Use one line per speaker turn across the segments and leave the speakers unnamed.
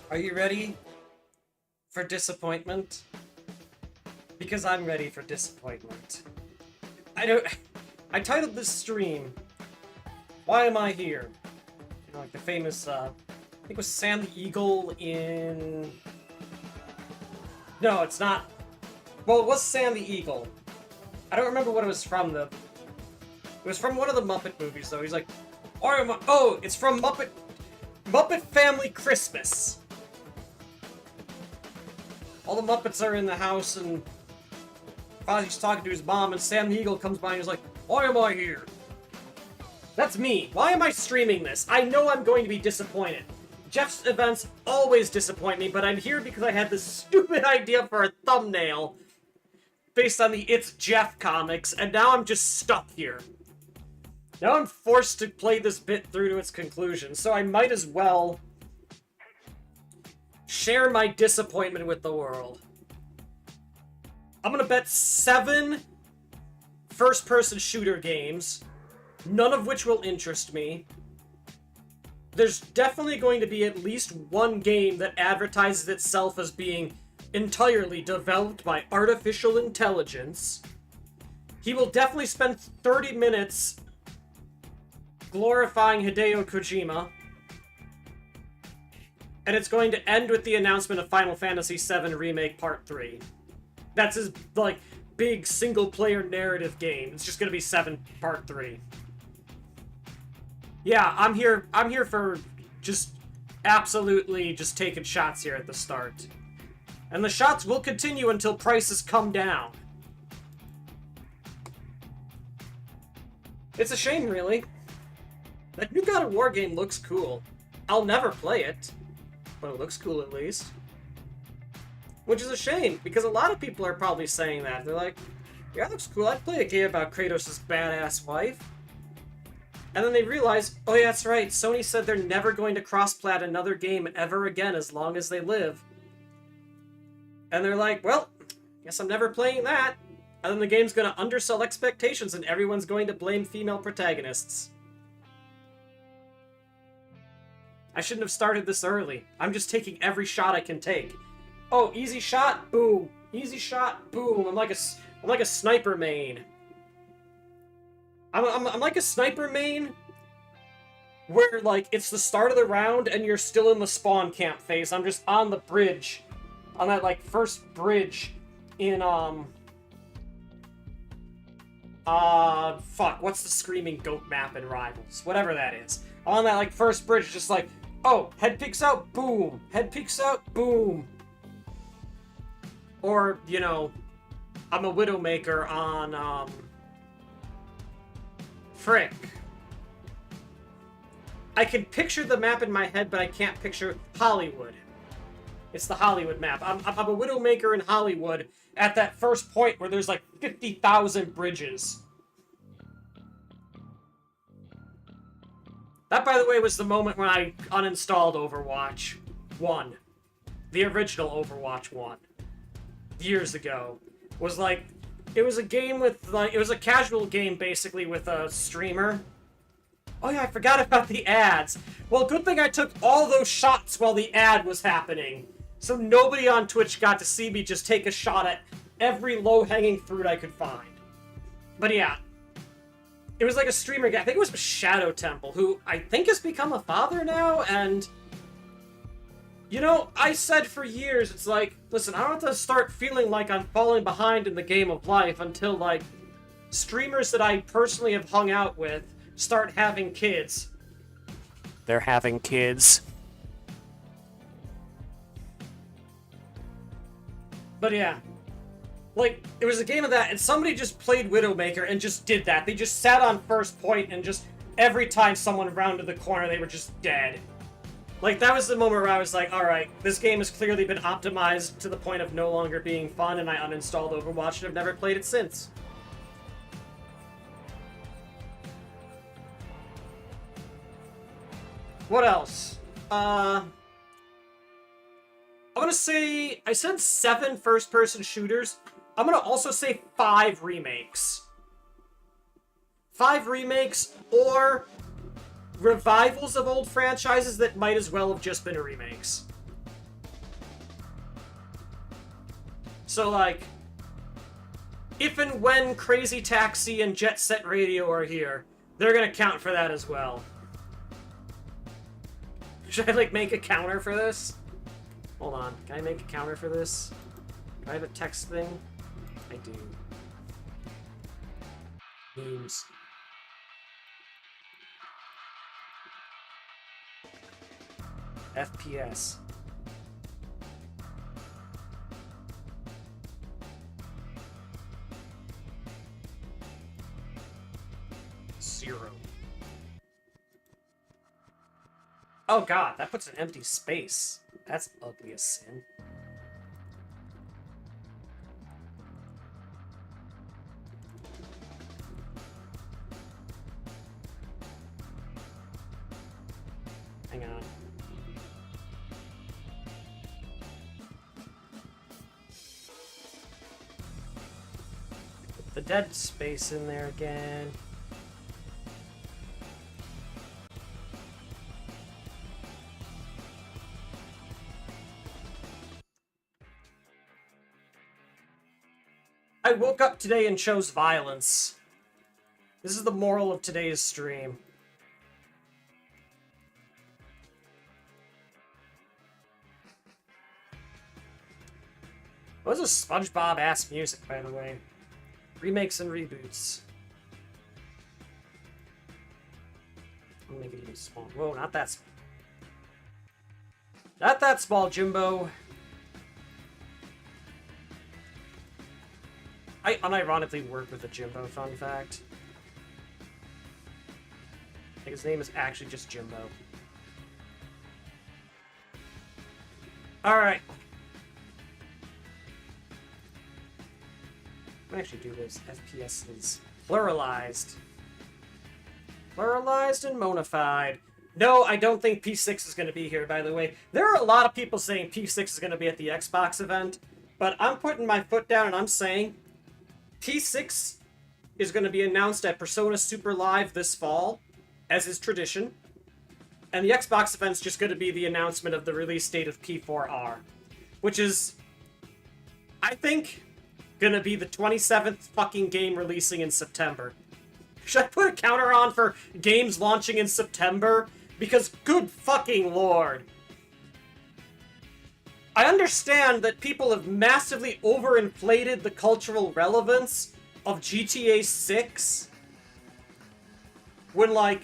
Are you ready for disappointment? Because I'm ready for disappointment. I titled this stream, Why Am I Here? You know, like the famous, I think it was Sam the Eagle in... No, it's not. Well, it was Sam the Eagle. I don't remember what it was from, though. It was from one of the Muppet movies, though. He's like, oh, it's from Muppet Family Christmas. All the Muppets are in the house, and Fozzie's talking to his mom, and Sam the Eagle comes by and is like, why am I here? That's me. Why am I streaming this? I know I'm going to be disappointed. Jeff's events always disappoint me, but I'm here because I had this stupid idea for a thumbnail based on the It's Jeff comics, and now I'm just stuck here. Now I'm forced to play this bit through to its conclusion, so I might as well share my disappointment with the world. I'm gonna bet 7 first-person shooter games, none of which will interest me. There's definitely going to be at least one game that advertises itself as being entirely developed by artificial intelligence. He will definitely spend 30 minutes glorifying Hideo Kojima. And it's going to end with the announcement of Final Fantasy VII Remake Part 3. That's his, like, big single-player narrative game. It's just gonna be 7 Part 3. Yeah, I'm here for just absolutely just taking shots here at the start. And the shots will continue until prices come down. It's a shame, really. That new God of War game looks cool. I'll never play it, but it looks cool at least. Which is a shame, because a lot of people are probably saying that. They're like, yeah, it looks cool. I'd play a game about Kratos' badass wife. And then they realize, oh yeah, that's right, Sony said they're never going to cross-plat another game ever again as long as they live. And they're like, well, guess I'm never playing that. And then the game's gonna undersell expectations and everyone's going to blame female protagonists. I shouldn't have started this early. I'm just taking every shot I can take. Oh, easy shot, boom. Easy shot, boom. I'm like a sniper main. I'm like a sniper main where, like, it's the start of the round and you're still in the spawn camp phase. I'm just on the bridge. On that, like, first bridge in, fuck, what's the Screaming Goat map in Rivals? Whatever that is. I'm on that, like, first bridge, just like, oh, head peeks out, boom. Head peeks out, boom. Or, you know, I'm a Widowmaker on, frick. I can picture the map in my head, but I can't picture Hollywood. It's the Hollywood map. I'm a Widowmaker in Hollywood at that first point where there's like 50,000 bridges. That, by the way, was the moment when I uninstalled Overwatch 1. The original Overwatch 1. Years ago. Was like, it was a game with, like, it was a casual game, basically, with a streamer. Oh yeah, I forgot about the ads. Well, good thing I took all those shots while the ad was happening. So nobody on Twitch got to see me just take a shot at every low-hanging fruit I could find. But yeah. It was like a streamer guy. I think it was Shadow Temple, who I think has become a father now, and... You know, I said for years, it's like, listen, I don't have to start feeling like I'm falling behind in the game of life until, like, streamers that I personally have hung out with start having kids. They're having kids. But yeah. Like, it was a game of that, and somebody just played Widowmaker and just did that. They just sat on first point and just, every time someone rounded the corner, they were just dead. Like, that was the moment where I was like, alright, this game has clearly been optimized to the point of no longer being fun, and I uninstalled Overwatch and have never played it since. What else? I'm gonna say, I said 7 first-person shooters. I'm gonna also say 5 remakes. 5 remakes, or revivals of old franchises that might as well have just been remakes. So, like, if and when Crazy Taxi and Jet Set Radio are here, they're gonna count for that as well. Should I, like, make a counter for this? Hold on. Can I make a counter for this? Do I have a text thing? I do. Memes. FPS. Zero. Oh god, that puts an empty space. That's ugly as sin. Hang on. Put the dead space in there again. I woke up today and chose violence. This is the moral of today's stream. What was this SpongeBob-ass music, by the way? Remakes and reboots. I'll make it even small. Whoa, not that small. Not that small, Jimbo. I unironically work with a Jimbo, fun fact. I think his name is actually just Jimbo. Alright. I'm gonna actually do this. FPS is pluralized. Pluralized and monified. No, I don't think P6 is going to be here, by the way. There are a lot of people saying P6 is going to be at the Xbox event, but I'm putting my foot down and I'm saying P6 is going to be announced at Persona Super Live this fall, as is tradition, and the Xbox event's just going to be the announcement of the release date of P4R, which is, I think, going to be the 27th fucking game releasing in September. Should I put a counter on for games launching in September? Because good fucking lord. I understand that people have massively overinflated the cultural relevance of GTA 6. When, like,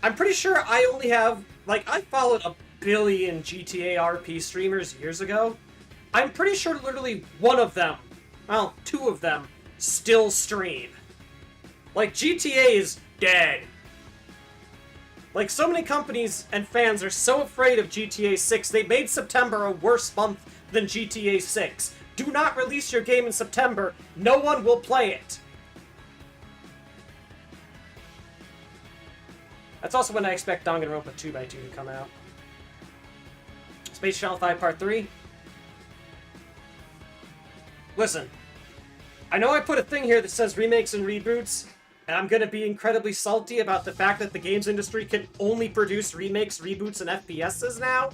I'm pretty sure I only have, like, I followed a billion GTA RP streamers years ago. I'm pretty sure literally one of them, well, two of them, still stream. Like, GTA is dead. Like, so many companies and fans are so afraid of GTA 6, they made September a worse month than GTA 6. Do not release your game in September. No one will play it. That's also when I expect Danganronpa 2x2 to come out. Space Channel 5 Part 3. Listen, I know I put a thing here that says remakes and reboots, and I'm gonna be incredibly salty about the fact that the games industry can only produce remakes, reboots, and FPSs now.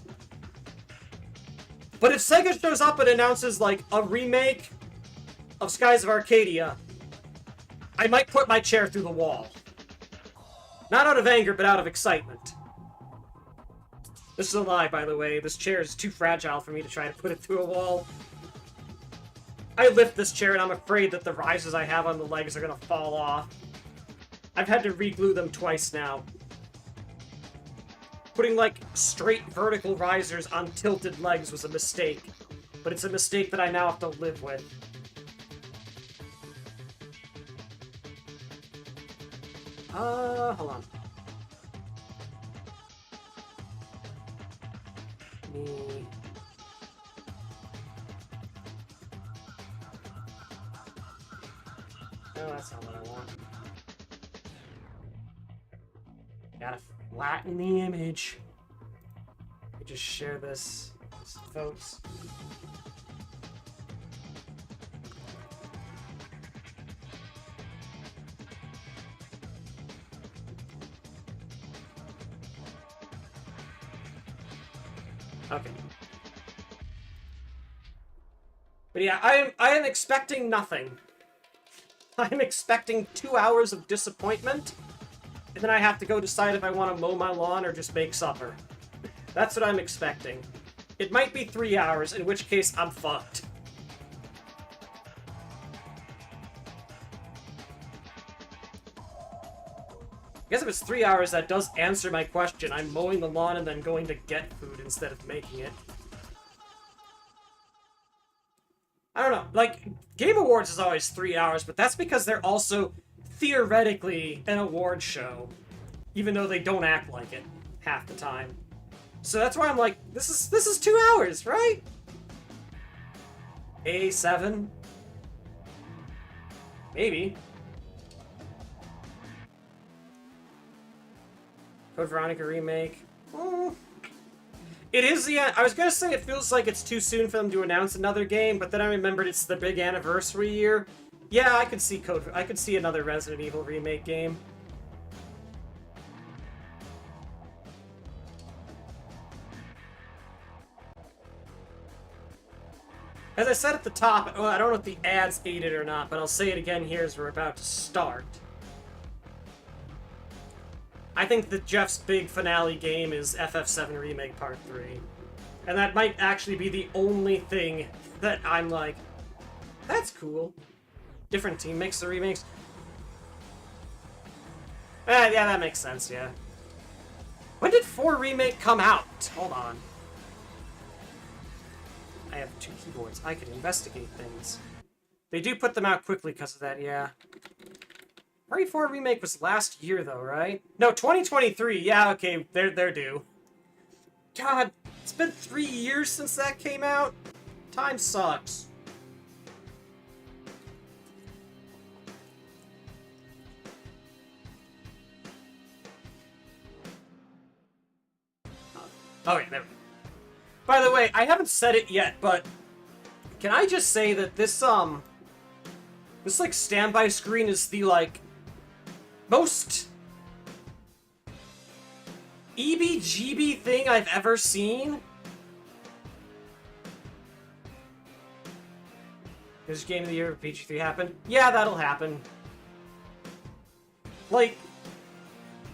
But if Sega shows up and announces, like, a remake of Skies of Arcadia, I might put my chair through the wall. Not out of anger, but out of excitement. This is a lie, by the way. This chair is too fragile for me to try to put it through a wall. I lift this chair and I'm afraid that the risers I have on the legs are gonna fall off. I've had to re-glue them twice now. Putting, like, straight vertical risers on tilted legs was a mistake. But it's a mistake that I now have to live with. Hold on. Me. No, that's not what I want. Gotta flatten the image. Let me just share this with folks. Okay. But yeah, I am expecting nothing. I'm expecting 2 hours of disappointment, and then I have to go decide if I want to mow my lawn or just make supper. That's what I'm expecting. It might be 3 hours, in which case I'm fucked. I guess if it's 3 hours, that does answer my question. I'm mowing the lawn and then going to get food instead of making it. I don't know. Like, Game Awards is always 3 hours, but that's because they're also theoretically an award show, even though they don't act like it half the time. So that's why I'm like, this is 2 hours, right? A7? Maybe. Code Veronica remake. It is the... I was gonna say it feels like it's too soon for them to announce another game, but then I remembered it's the big anniversary year. Yeah, I could see I could see another Resident Evil remake game. As I said at the top, well, I don't know if the ads ate it or not, but I'll say it again here as we're about to start. I think that Jeff's big finale game is FF7 Remake Part 3. And that might actually be the only thing that I'm like, that's cool. Different team makes the remakes. Yeah, that makes sense, yeah. When did 4 Remake come out? Hold on. I have 2 keyboards. I can investigate things. They do put them out quickly because of that, yeah. Party 4 Remake was last year, though, right? No, 2023. Yeah, okay, they're due. God, it's been 3 years since that came out. Time sucks. Oh, yeah, there we go. By the way, I haven't said it yet, but can I just say that this, like, standby screen is the, like, most EBGB thing I've ever seen? Does Game of the Year of PG3 happen? Yeah, that'll happen. Like,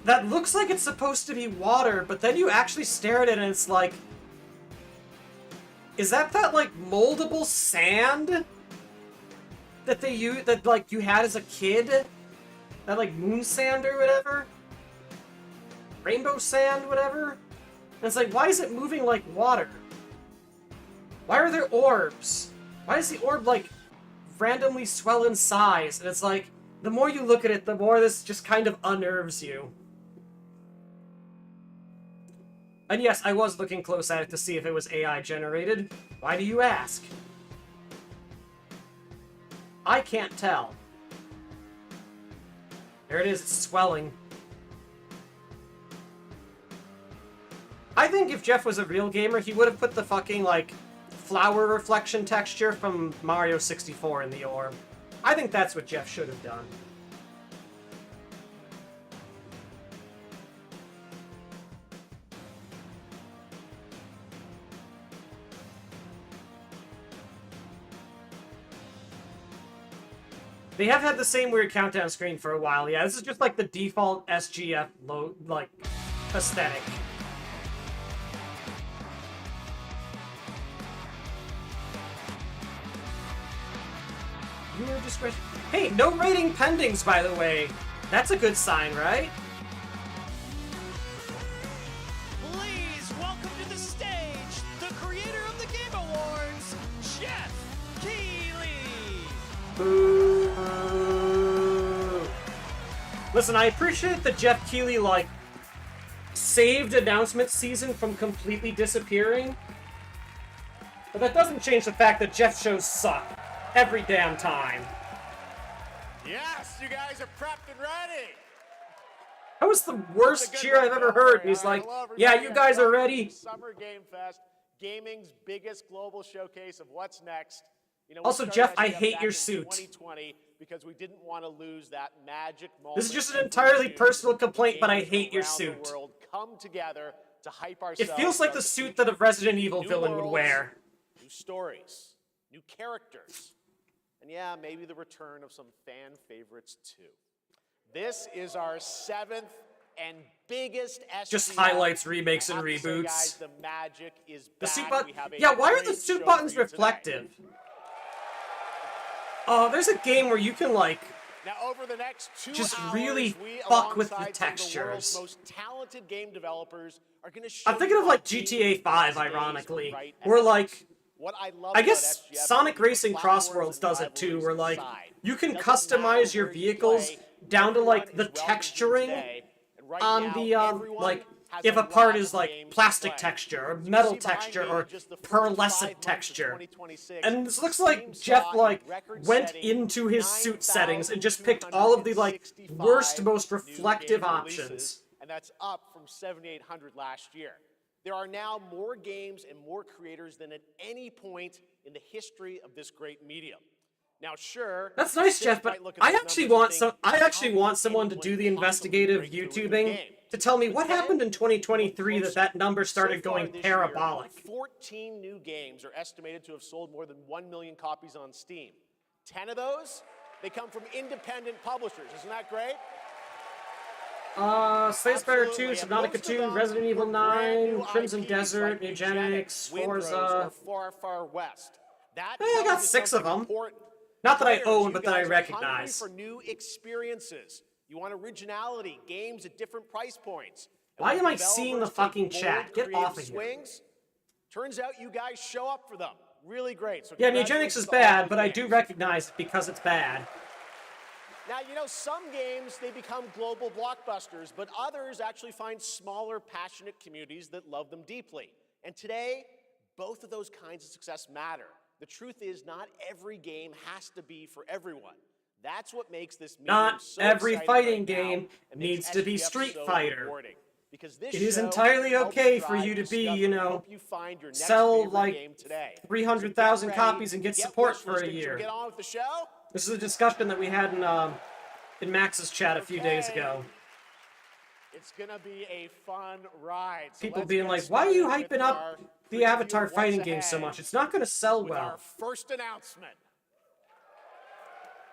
that looks like it's supposed to be water, but then you actually stare at it and it's like... Is that, like, moldable sand? That they use, that, like, you had as a kid? That, like, moon sand or whatever? Rainbow sand, whatever? And it's like, why is it moving like water? Why are there orbs? Why does the orb, like, randomly swell in size? And it's like, the more you look at it, the more this just kind of unnerves you. And yes, I was looking close at it to see if it was AI generated. Why do you ask? I can't tell. There it is, it's swelling. I think if Jeff was a real gamer, he would have put the fucking, like, flower reflection texture from Mario 64 in the orb. I think that's what Jeff should have done. They have had the same weird countdown screen for a while, yeah. This is just like the default SGF aesthetic. Viewer discretion. Hey, no rating pendings, by the way. That's a good sign, right?
Please welcome to the stage the creator of the Game Awards, Jeff Keighley.
Boo. Listen, I appreciate that Jeff Keighley, like, saved announcement season from completely disappearing. But that doesn't change the fact that Jeff shows suck. Every damn time.
Yes, you guys are prepped and ready.
That was the worst cheer I've ever heard. He's like, yeah, you guys are ready.
Summer Game Fest, gaming's biggest global showcase of what's next. You know,
also, Jeff, I hate your suit.
2020 because we didn't want to lose that magic moment.
This is just an entirely personal complaint, but I hate your suit.
The world come together to hype ourselves.
It feels like the suit that a Resident Evil villain would wear.
New stories. new characters, and yeah, maybe the return of some fan favorites too. This is our 7th and biggest SGF.
Just highlights, remakes, and
I have to say,
reboots.
guys, the magic is
The
back.
suit button.
We have a
Yeah, why are the
great
suit
show
buttons
for you today.
reflective? Oh, there's a game where you can like
Now, over the next 2
just
hours,
really
we,
fuck with the
alongside some of the world's
textures.
most talented game developers, are going to show
I'm thinking
you
of like
how games
GTA 5,
these days
ironically,
right
where
ahead of
like
us. What I love
I
about
guess
SGF
Sonic
is
Racing
platforms
Crossworlds
and
does it too,
rivalries
where like
aside.
you can
Doesn't
customize
matter
your
where you
vehicles
play,
down to like
everyone
the
is welcome here
texturing
today. And right
on
now,
the
everyone
like
has
if a
lot
part
of
is like
games to
plastic
play.
texture or
As you
metal
see behind
texture
me,
or
just the first 5
pearlescent
months of
texture.
2026,
And this looks
Steam
like Jeff
saw a
like went
record-setting
into his suit settings and just picked all of the like worst,
9,265
most
new
reflective
game
options.
releases, and that's up from 7,800 last year. There are now more games and more creators than at any point in the history of this great medium. Now, sure,
That's nice,
critics
Jeff, but
might look at
I
those
actually
numbers and
want
think,
I
"How
actually
could
want someone to
anyone
do the
possibly
investigative
break through with their
YouTubing
game?"
to tell me
But
what
then,
happened in 2023
look
that number
closer.
started
So far
going
this year,
parabolic.
14 new games are estimated to have sold more than 1 million copies on Steam. 10 of those, they come from independent publishers. Isn't that great?
Slay Spire 2,
Absolutely, and
Subnautica
most
2,
of them
Resident Evil
were brand
9,
new
Crimson
IPs
Desert,
like
Eugenics,
Windrose,
Forza.
or Far Far West. That
I
tells
got
you
6 of
something
them.
important.
Not that I
Players,
own,
you
but that I
guys are hungry
recognize.
for new experiences. You want originality, games at different price points. And
Why
when
am I seeing the
developers take
fucking
bold,
chat? Get
creative
off of here.
swings, turns out you guys show up for them. Really great. So
Yeah, Eugenics is
congratulations to all
bad,
those
but I do
games.
recognize it because it's bad.
Now, you know, some games, they become global blockbusters, but others actually find smaller, passionate communities that love them deeply. And today, both of those kinds of success matter. The truth is, not every game has to be for everyone. That's what makes this medium
Not
so
every
exciting
fighting
right now
game
and makes
needs to be
SGF
Street
so
Fighter.
rewarding. Because this
It is
show
entirely
helps
okay for
drive
you to be,
discovery,
you know,
help you find your next
sell
favorite
like
game today.
300,000
So get
copies
ready,
and get
get
support
wish
for a
listing. Should we
year.
get on with the show?
This is a discussion that we had in Max's chat a few days
Okay.
ago.
It's gonna be a fun ride. So
People
let's
being
get
like, why are you
started
hyping
with
up
our
the
preview
Avatar
of what's
fighting game so
ahead
much? It's not going to sell
with
well.
our first announcement.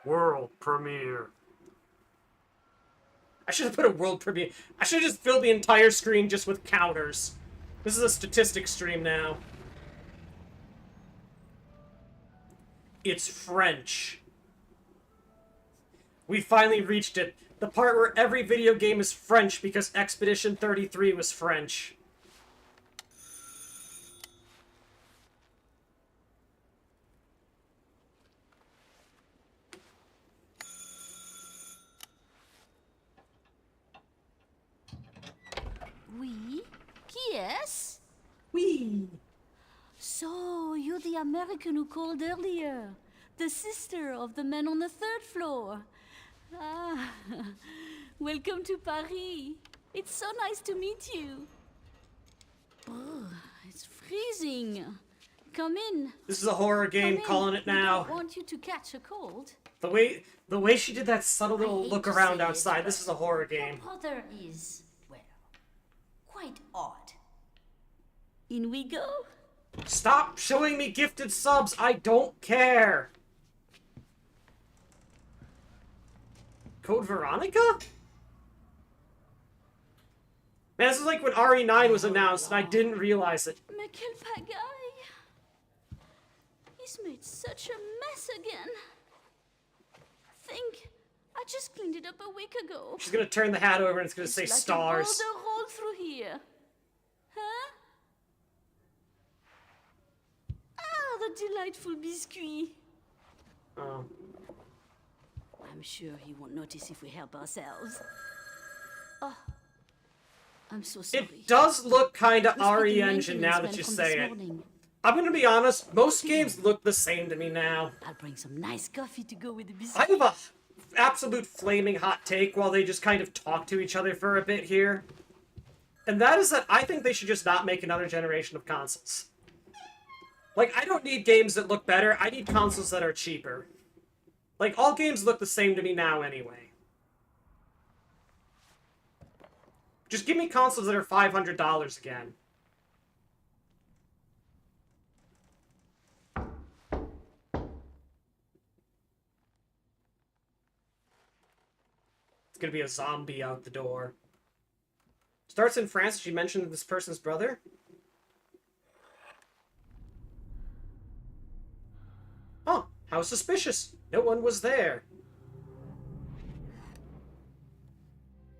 World premiere. I should have put a world premiere. I should have just filled the entire screen just with counters. This is a statistics stream now. It's French. We finally reached it. The part where every video game is French because Expedition 33 was French.
Oui? Yes?
Whee!
So, you're the American who called earlier. The sister of the man on the 3rd floor. Ah, welcome to Paris. It's so nice to meet you. Oh, it's freezing. Come in.
This is a horror game,
Come in.
calling it
We
now.
don't want you to catch a cold.
The way she did that subtle little
hate
look
to
around
say it,
outside, this
but
is a horror
Your
game.
brother is, well, quite odd. In we go.
Stop showing me gifted subs, I don't care! Code Veronica? Man, this is like when RE9 was announced and I didn't realize it.
Mais quel pagaille! He's made such a mess again. Think, I just cleaned it up a week ago.
She's gonna turn the hat over and it's gonna say
It's like
stars.
a boulder rolled through here. Huh? Ah, the delightful biscuit.
Oh.
I'm sure he won't notice if we help ourselves. Oh, I'm so sorry.
It does look kinda
Who's
RE
the
Engine now that
maintenance
you
man from
say
this
it.
morning?
I'm gonna be honest, most games look the same to me now.
I'll bring some nice coffee to go with the
I
biscuit.
have a absolute flaming hot take while they just kind of talk to each other for a bit here. And that is that I think they should just not make another generation of consoles. Like, I don't need games that look better, I need consoles that are cheaper. Like, all games look the same to me now anyway. Just give me consoles that are $500 again. It's gonna be a zombie out the door. Starts in France. She mentioned this person's brother. Oh, how suspicious. No one was there.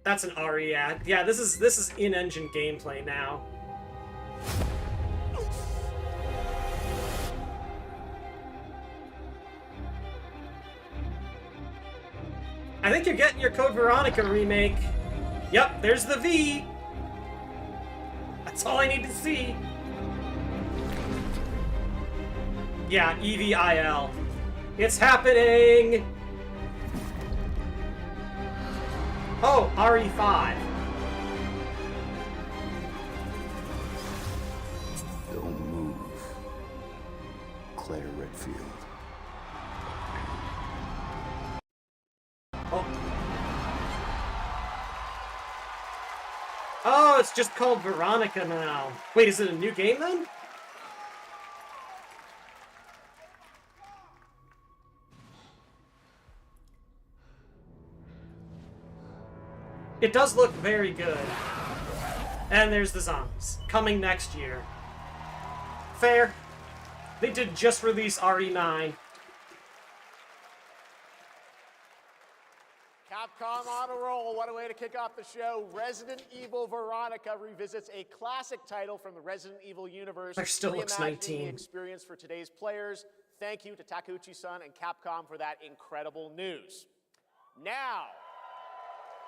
That's an RE ad. Yeah, this is in-engine gameplay now. I think you're getting your Code Veronica remake. Yep, there's the V. That's all I need to see. Yeah, EVIL. It's happening! Oh, RE5.
Don't move. Claire Redfield.
Oh. Oh, it's just called Veronica now. Wait, is it a new game then? It does look very good. And there's the zombies. Coming next year. Fair. They did just release RE9.
Capcom on a roll. What a way to kick off the show. Resident Evil Veronica revisits a classic title from the Resident Evil universe.
There still looks
reimagining
19.
the experience for today's players. Thank you to Takeuchi-san and Capcom for that incredible news. Now,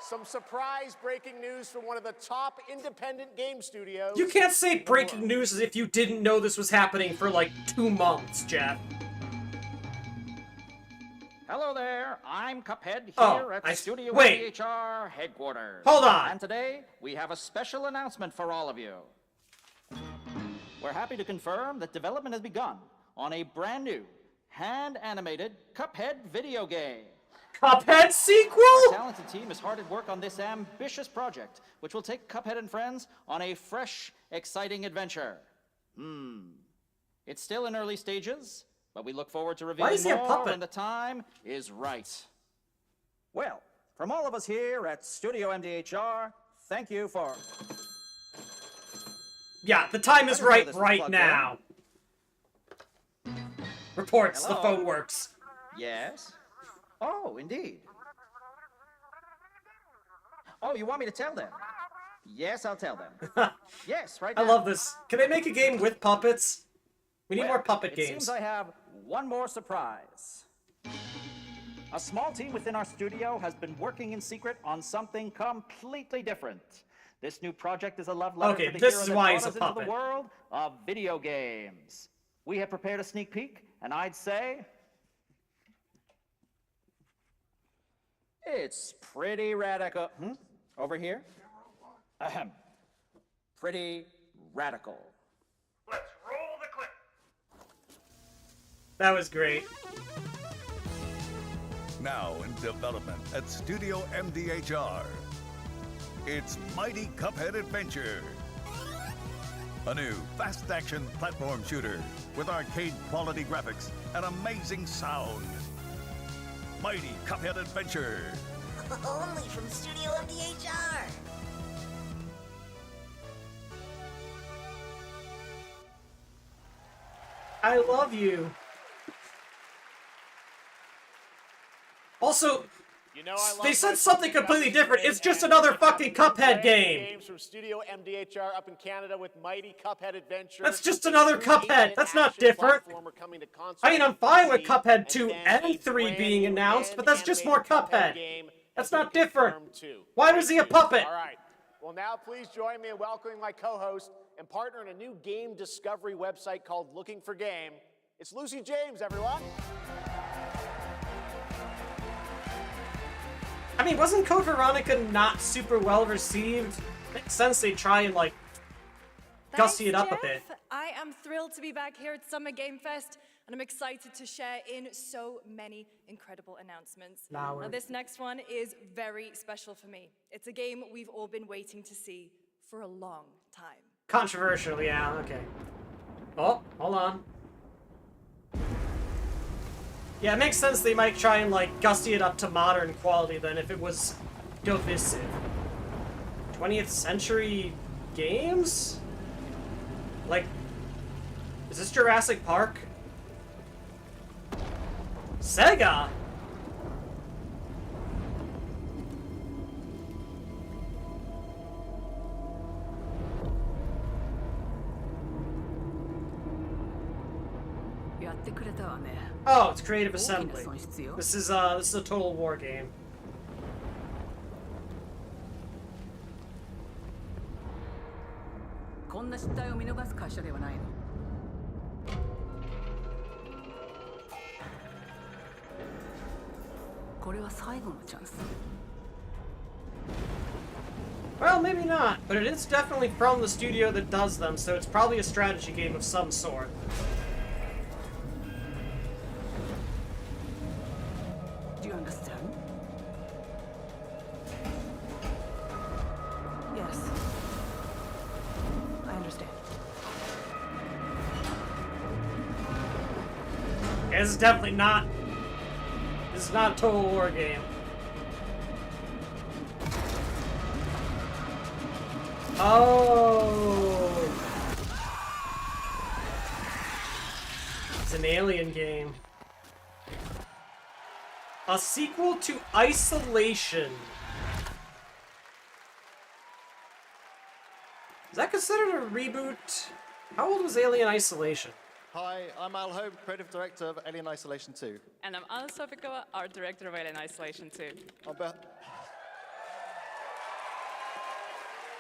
some surprise breaking news from one of the top independent game studios.
You can't say breaking news as if you didn't know this was happening for like 2 months, Jeff.
Hello there, I'm Cuphead here
Oh,
at Studio
wait.
MDHR headquarters.
Hold on.
And today, we have a special announcement for all of you. We're happy to confirm that development has begun on a brand new, hand-animated Cuphead video game.
Cuphead sequel?
Our talented team is hard at work on this ambitious project, which will take Cuphead and friends on a fresh, exciting adventure. It's still in early stages, but we look forward to revealing
is he a
more
puppet?
when the time is right. Well, from all of us here at Studio MDHR, thank you for...
Yeah, the time is
I didn't know
right
this was
right
plugged
now. Reports, the
Hello?
phone works.
Yes? Oh, indeed. Oh, you want me to tell them? Yes, I'll tell them. Yes, right
I
now.
love this. Can they make a game with puppets? We need
Well,
more puppet
it
games.
seems I have one more surprise. A small team within our studio has been working in secret on something completely different. This new project is a love letter
Okay,
to the
this
hero
is
that
why
brought
he's a
us into
puppet.
the world of video games. We have prepared a sneak peek, and I'd say it's pretty radical. Over here? Ahem. Pretty radical.
Let's roll the clip.
That was great.
Now in development at Studio MDHR. It's Mighty Cuphead Adventure. A new fast-action platform shooter with arcade-quality graphics and amazing sound. Mighty Cuphead Adventure.
Only from Studio MDHR.
I love you. Also,
You know, I love
they said
my
something
Cuphead
completely different.
game
It's just
and
another
we have
fucking
some
Cuphead
brand
game.
Games from Studio MDHR up in Canada with Mighty Cuphead Adventure.
That's just another
True
Cuphead.
8-bit
That's not
action
different.
platformer coming to console
I mean, I'm fine with
PC,
Cuphead 2
then
and
a
3
brand
being
new
announced, but that's just more
hand-animated
Cuphead.
game
That's
has been
not different.
confirmed too.
Why was he a puppet?
All right. Well, now please join me in welcoming my co-host and partner in a new game discovery website called Looking for Game. It's Lucy James, everyone.
I mean, wasn't Code Veronica not super well received? Makes sense they try and, like, gussy it up a bit.
Jeff. I am thrilled to be back here at Summer Game Fest, and I'm excited to share in so many incredible announcements.
Now
This next one is very special for me. It's a game we've all been waiting to see for a long time.
Controversial, yeah, okay. Oh, hold on. Yeah, it makes sense they might try and, like, gussy it up to modern quality then if it was divisive. 20th century games? Like, is this Jurassic Park? Sega? Oh, it's Creative Assembly. This is a Total War game. Well, maybe not, but it is definitely from the studio that does them, so it's probably a strategy game of some sort.
Do you understand? Yes. I understand.
Yeah, this is definitely not... This is not a Total War game. Oh! It's an Alien game. A sequel to Isolation. Is that considered a reboot? How old was Alien Isolation?
Hi, I'm Al Hope, Creative Director of Alien Isolation 2.
And I'm Anna Sofikova, Art Director of Alien Isolation 2.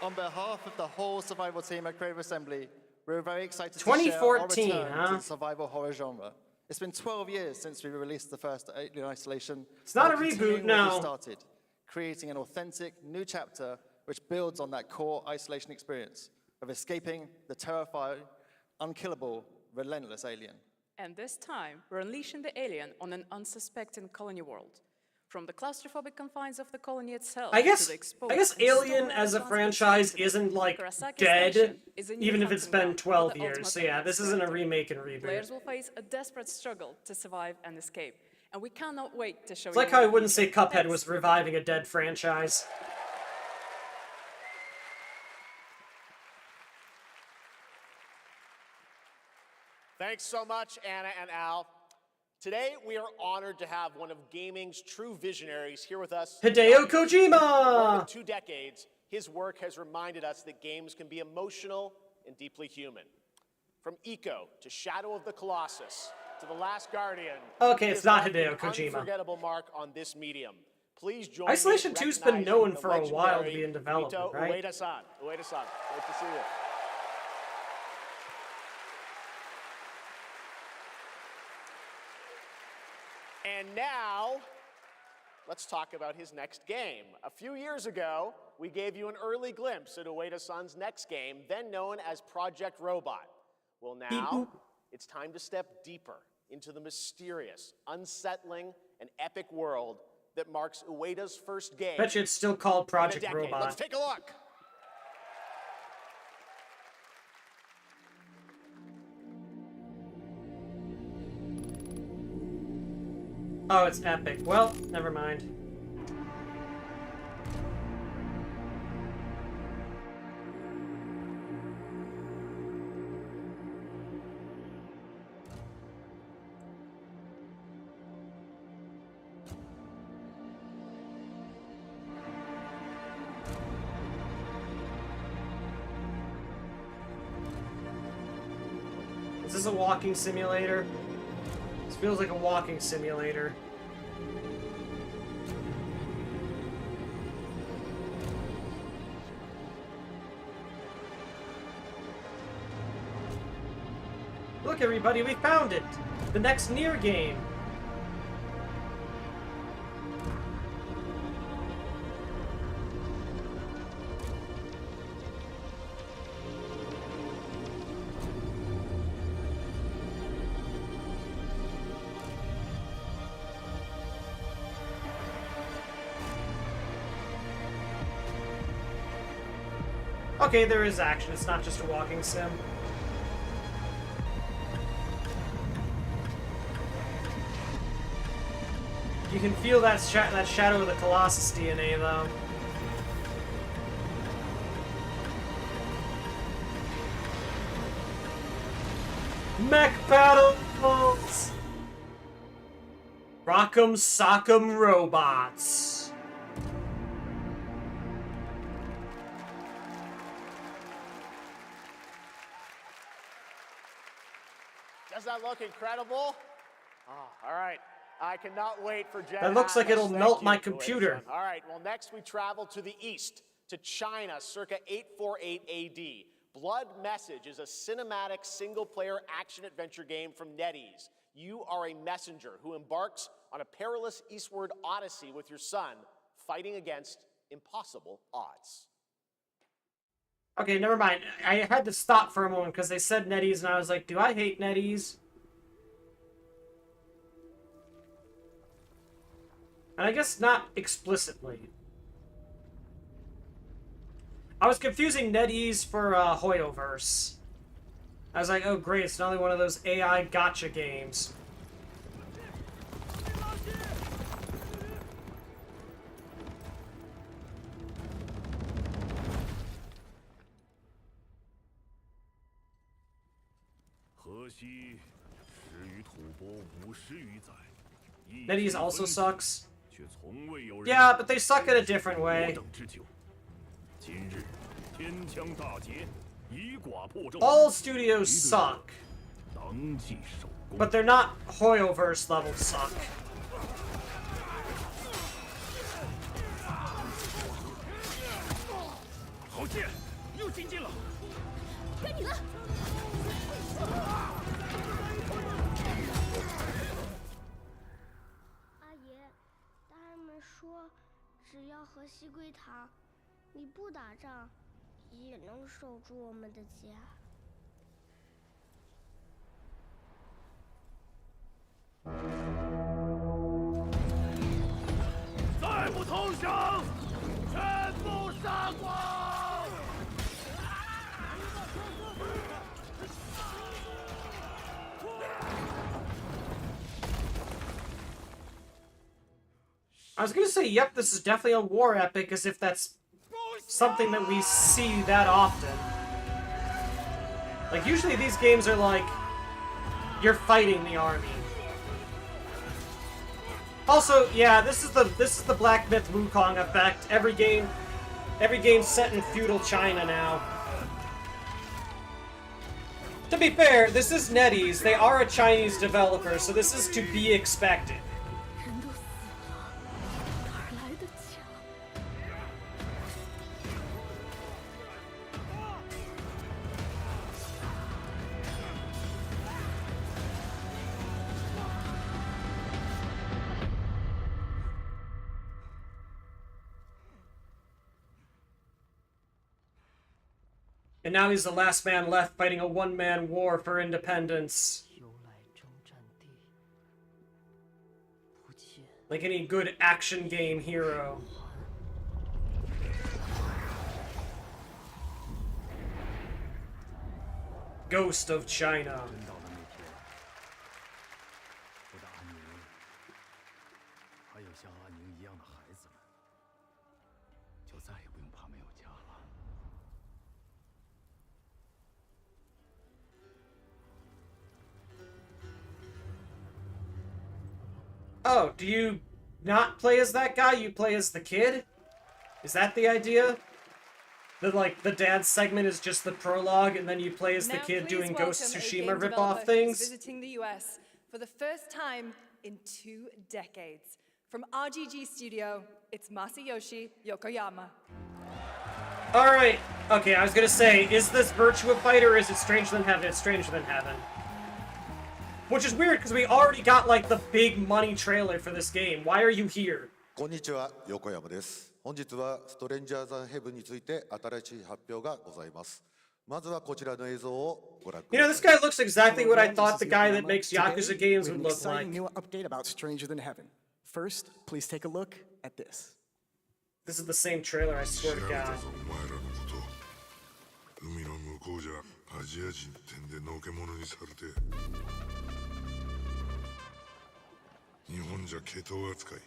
On behalf of the whole survival team at Creative Assembly, we're very excited to
2014,
share our return to
huh?
the survival horror genre. It's been 12 years since we released the first Alien Isolation.
It's not
and
a
we're
reboot,
continuing what
no.
we started, creating an authentic new chapter which builds on that core isolation experience of escaping the terrifying, unkillable, relentless alien.
And this time, we're unleashing the alien on an unsuspecting colony world. From the claustrophobic confines of the colony itself
I guess
to the exposed
Alien as a franchise isn't like dead, even if it's been 12 years. So yeah, this isn't a remake and reboot.
Players will face a desperate struggle to survive and escape, and we cannot wait to show
It's
you.
like how I
more
wouldn't say
detailed
Cuphead was reviving a dead franchise.
Thanks so much, Anna and Al. Today, we are honored to have one of gaming's true visionaries here with us.
Hideo
For more
Kojima!
than 2 decades, his work has reminded us that games can be emotional and deeply human. From Eco to Shadow of the Colossus to The Last Guardian.
Okay,
he
it's
has
not
left
Hideo
an
Kojima.
Unforgettable mark on this medium. Please join
Isolation
me in
2's been
recognizing
known
the
for a while to
legendary
be in development,
Ito
right?
Ueda-san. Ueda-san, great to see you. And now, let's talk about his next game. A few years ago, we gave you an early glimpse at Ueda-san's next game, then known as Project Robot. Well, now, it's time to step deeper into the mysterious, unsettling, and epic world that marks Ueda's first game.
Bet you it's still called
in a
Project
decade.
Robot.
Let's take a look.
Oh, it's epic. Well, never mind. Is this a walking simulator? This feels like a walking simulator. Look, everybody, we found it! The next Nier game! Okay, there is action. It's not just a walking sim. You can feel that Shadow of the Colossus DNA, though. Mech battles! Rock'em Sock'em Robots.
Does that look incredible? Oh, all right. I cannot wait for Jen.
That looks like it'll
Thank
melt
you,
my
ladies and
computer.
gentlemen. All right, well, next we travel to the east, to China, circa 848 AD. Blood Message is a cinematic single-player action-adventure game from NetEase. You are a messenger who embarks on a perilous eastward odyssey with your son, fighting against impossible odds.
Okay, never mind. I had to stop for a moment because they said NetEase, and I was like, do I hate NetEase? And I guess not explicitly. I was confusing NetEase for Hoyoverse. I was like, oh great, it's another one of those AI gotcha games. NetEase also sucks. Yeah, but they suck in a different way. All studios suck. But they're not Hoyoverse level suck. I was gonna say, yep, this is definitely a war epic, as if that's something that we see that often. Like, usually these games are like, you're fighting the army. Also, yeah, this is the Black Myth Wukong effect. Every game's set in feudal China now. To be fair, this is NetEase. They are a Chinese developer, so this is to be expected. And now he's the last man left fighting a one-man war for independence. Like any good action game hero. Ghost of China. Oh, do you not play as that guy? You play as the kid? Is that the idea? That, like, the dad segment is just the prologue, and then you play as the kid doing Ghost of Tsushima rip-off things?
Visiting the US for the first time in 2 decades. From RGG Studio, it's Masayoshi Yokoyama.
Alright, okay, I was gonna say, is this Virtua Fighter or is it Stranger Than Heaven? It's Stranger Than Heaven. Which is weird, because we already got, like, the big money trailer for this game. Why are you here?
こんにちは、横山です。本日はストレンジャーズ・ヘブンについて新しい発表がございます。まずはこちらの映像をご覧ください。
You know, this guy looks exactly what I thought the guy that makes Yakuza games would look like.
New update about Stranger Than Heaven. First, please take a look at this.
This is the same trailer, I swear to God.
海の向こうじゃアジア人ってんでのけ者にされて日本じゃ毛頭扱い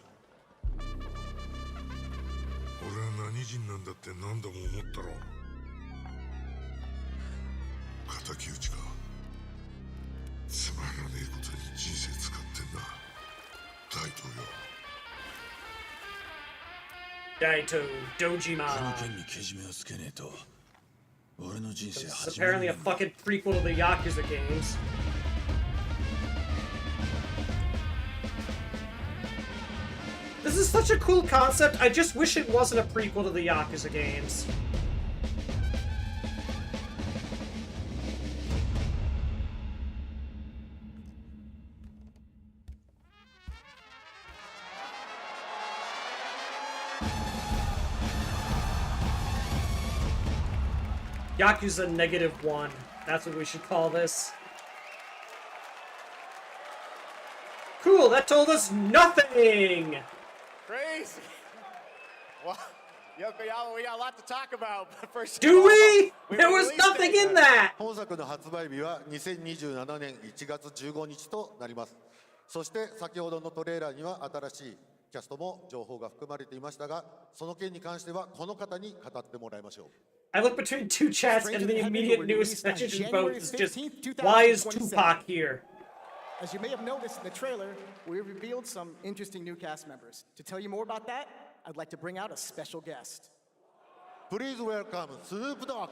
俺は何人なんだって何度も思ったろ敵討ちか
Daito Dojima. This is apparently a fucking prequel to the Yakuza games. This is such a cool concept, I just wish it wasn't a prequel to the Yakuza games. Yakuza -1. That's what we should call this. Cool, that told us nothing!
Crazy. Well, Yokoyama, we got a lot to talk about. But first
Do we? There was nothing in that!
本作の発売日は2027年1月15日となります。そして先ほどのトレーラーには新しいキャストも情報が含まれていましたが、その件に関してはこの方に語ってもらいましょう。
I look between two chats and the immediate newest message in both is just, why is Tupac here?
As you may have noticed in the trailer, we revealed some interesting new cast members. To tell you more about that, I'd like to bring out a special guest.
Please welcome Snoop Dogg.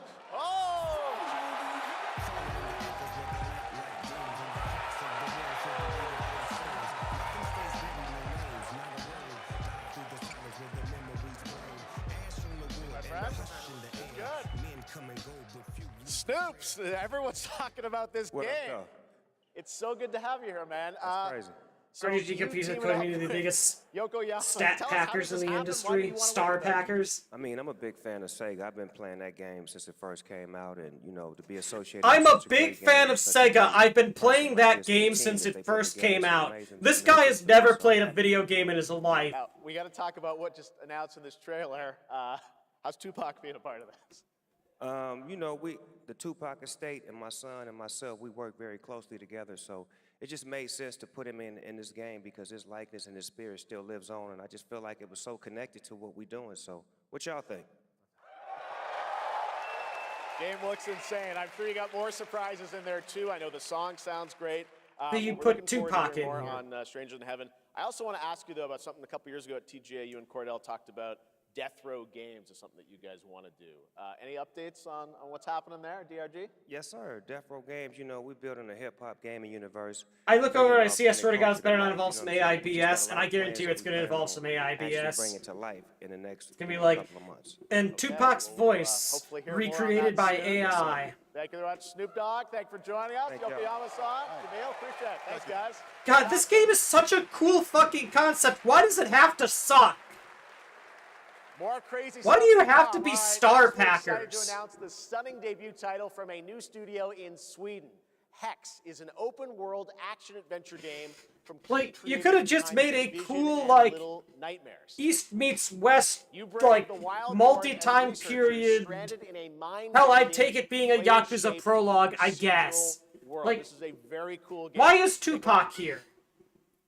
Snoops! Everyone's talking about this game. It's so good to have you here, man.
That's crazy.
So RGG competes with the biggest stat packers in the industry, star packers.
I mean, I'm a big fan of Sega. I've been playing that game since it first came out, and you know, to be associated.
I'm a big fan of Sega. I've been playing that game since it first came out. This guy has never played a video game in his life.
Now, we got to talk about what just announced in this trailer. How's Tupac being a part of this?
You know, the Tupac estate and my son and myself, we work very closely together, so it just made sense to put him in this game because his likeness and his spirit still lives on, and I just feel like it was so connected to what we're doing. So, what y'all think?
Game looks insane. I'm sure you got more surprises in there too. I know the song sounds great.
You
we're
put
looking forward to
Tupac
hearing
in
more
here.
on Stranger Than Heaven. I also want to ask you though about something a couple years ago at TGA. You and Cordell talked about Death Row Games is something that you guys want to do. Any updates on what's happening there, DRG?
Yes, sir. Death Row Games, you know, we're building a hip-hop gaming universe.
I look over and I see, I swear to God, it's better not involve some AIBS, and I guarantee you it's going to involve some AIBS.
Bring it to life in the next
It's going to be like,
couple of months.
and Tupac's voice, recreated by AI.
Thank you very much, Snoop Dogg. Thank you for joining us. Yokoyama-san, Jamil, appreciate it. Thanks, guys.
God, this game is such a cool fucking concept. Why does it have to suck?
More crazy
Why do you have to be star
Excited
packers?
to announce the stunning debut title from a new studio in Sweden. Hex is an open-world action-adventure game from
Like, you could have just made a cool, like, East meets West, like, multi-time period. Hell, I'd take it being a Yakuza prologue, I guess. Like,
this is a very cool game.
why is Tupac here?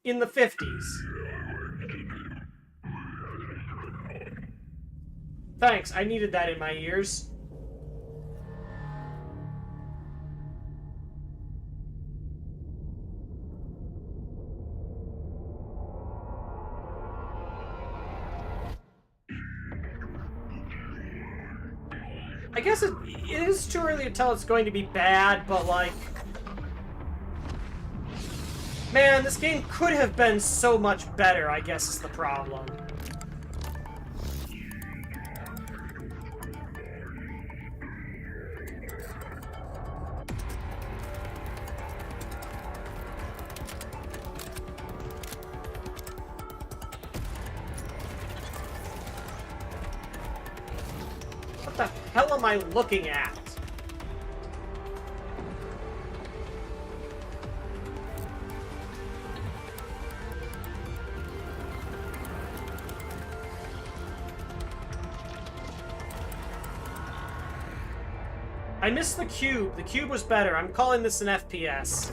In the 50s? Thanks, I needed that in my ears. I guess it is too early to tell it's going to be bad, but like... Man, this game could have been so much better, I guess is the problem. What the hell am I looking at? I missed the cube. The cube was better. I'm calling this an FPS.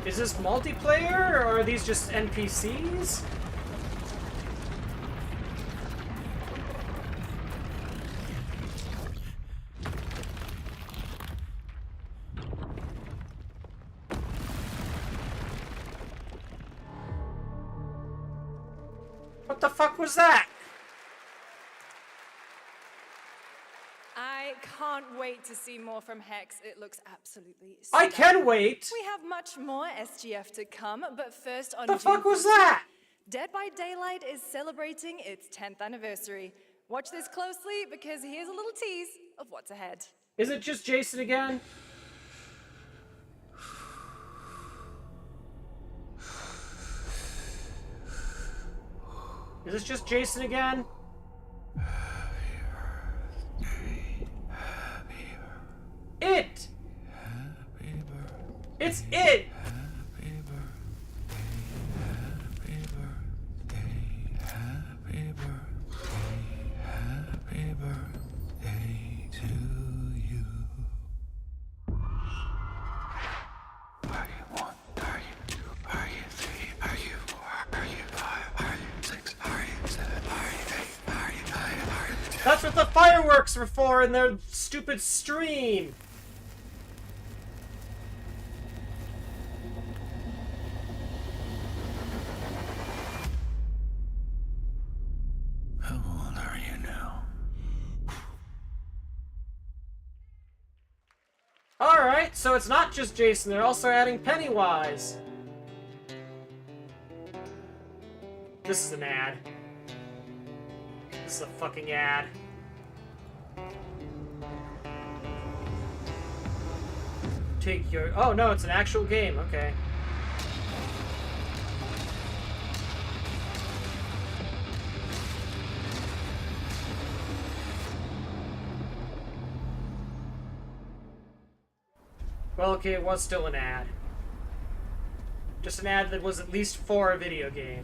Is this multiplayer, or are these just NPCs? What the fuck was that?
I can't wait to see more from Hex. It looks absolutely
I
stunning.
can wait!
We have much more SGF to come, but first on
The fuck
June
was that?
Dead by Daylight is celebrating its 10th anniversary. Watch this closely because here's a little tease of what's ahead.
Is it just Jason again? Is this just Jason again? It! It's it! That's what the fireworks were for in their stupid stream!
How old are you now?
Alright, so it's not just Jason, they're also adding Pennywise. This is an ad. This is a fucking ad. Take your... Oh, no, it's an actual game. Okay. Well, okay, it was still an ad. Just an ad that was at least for a video game.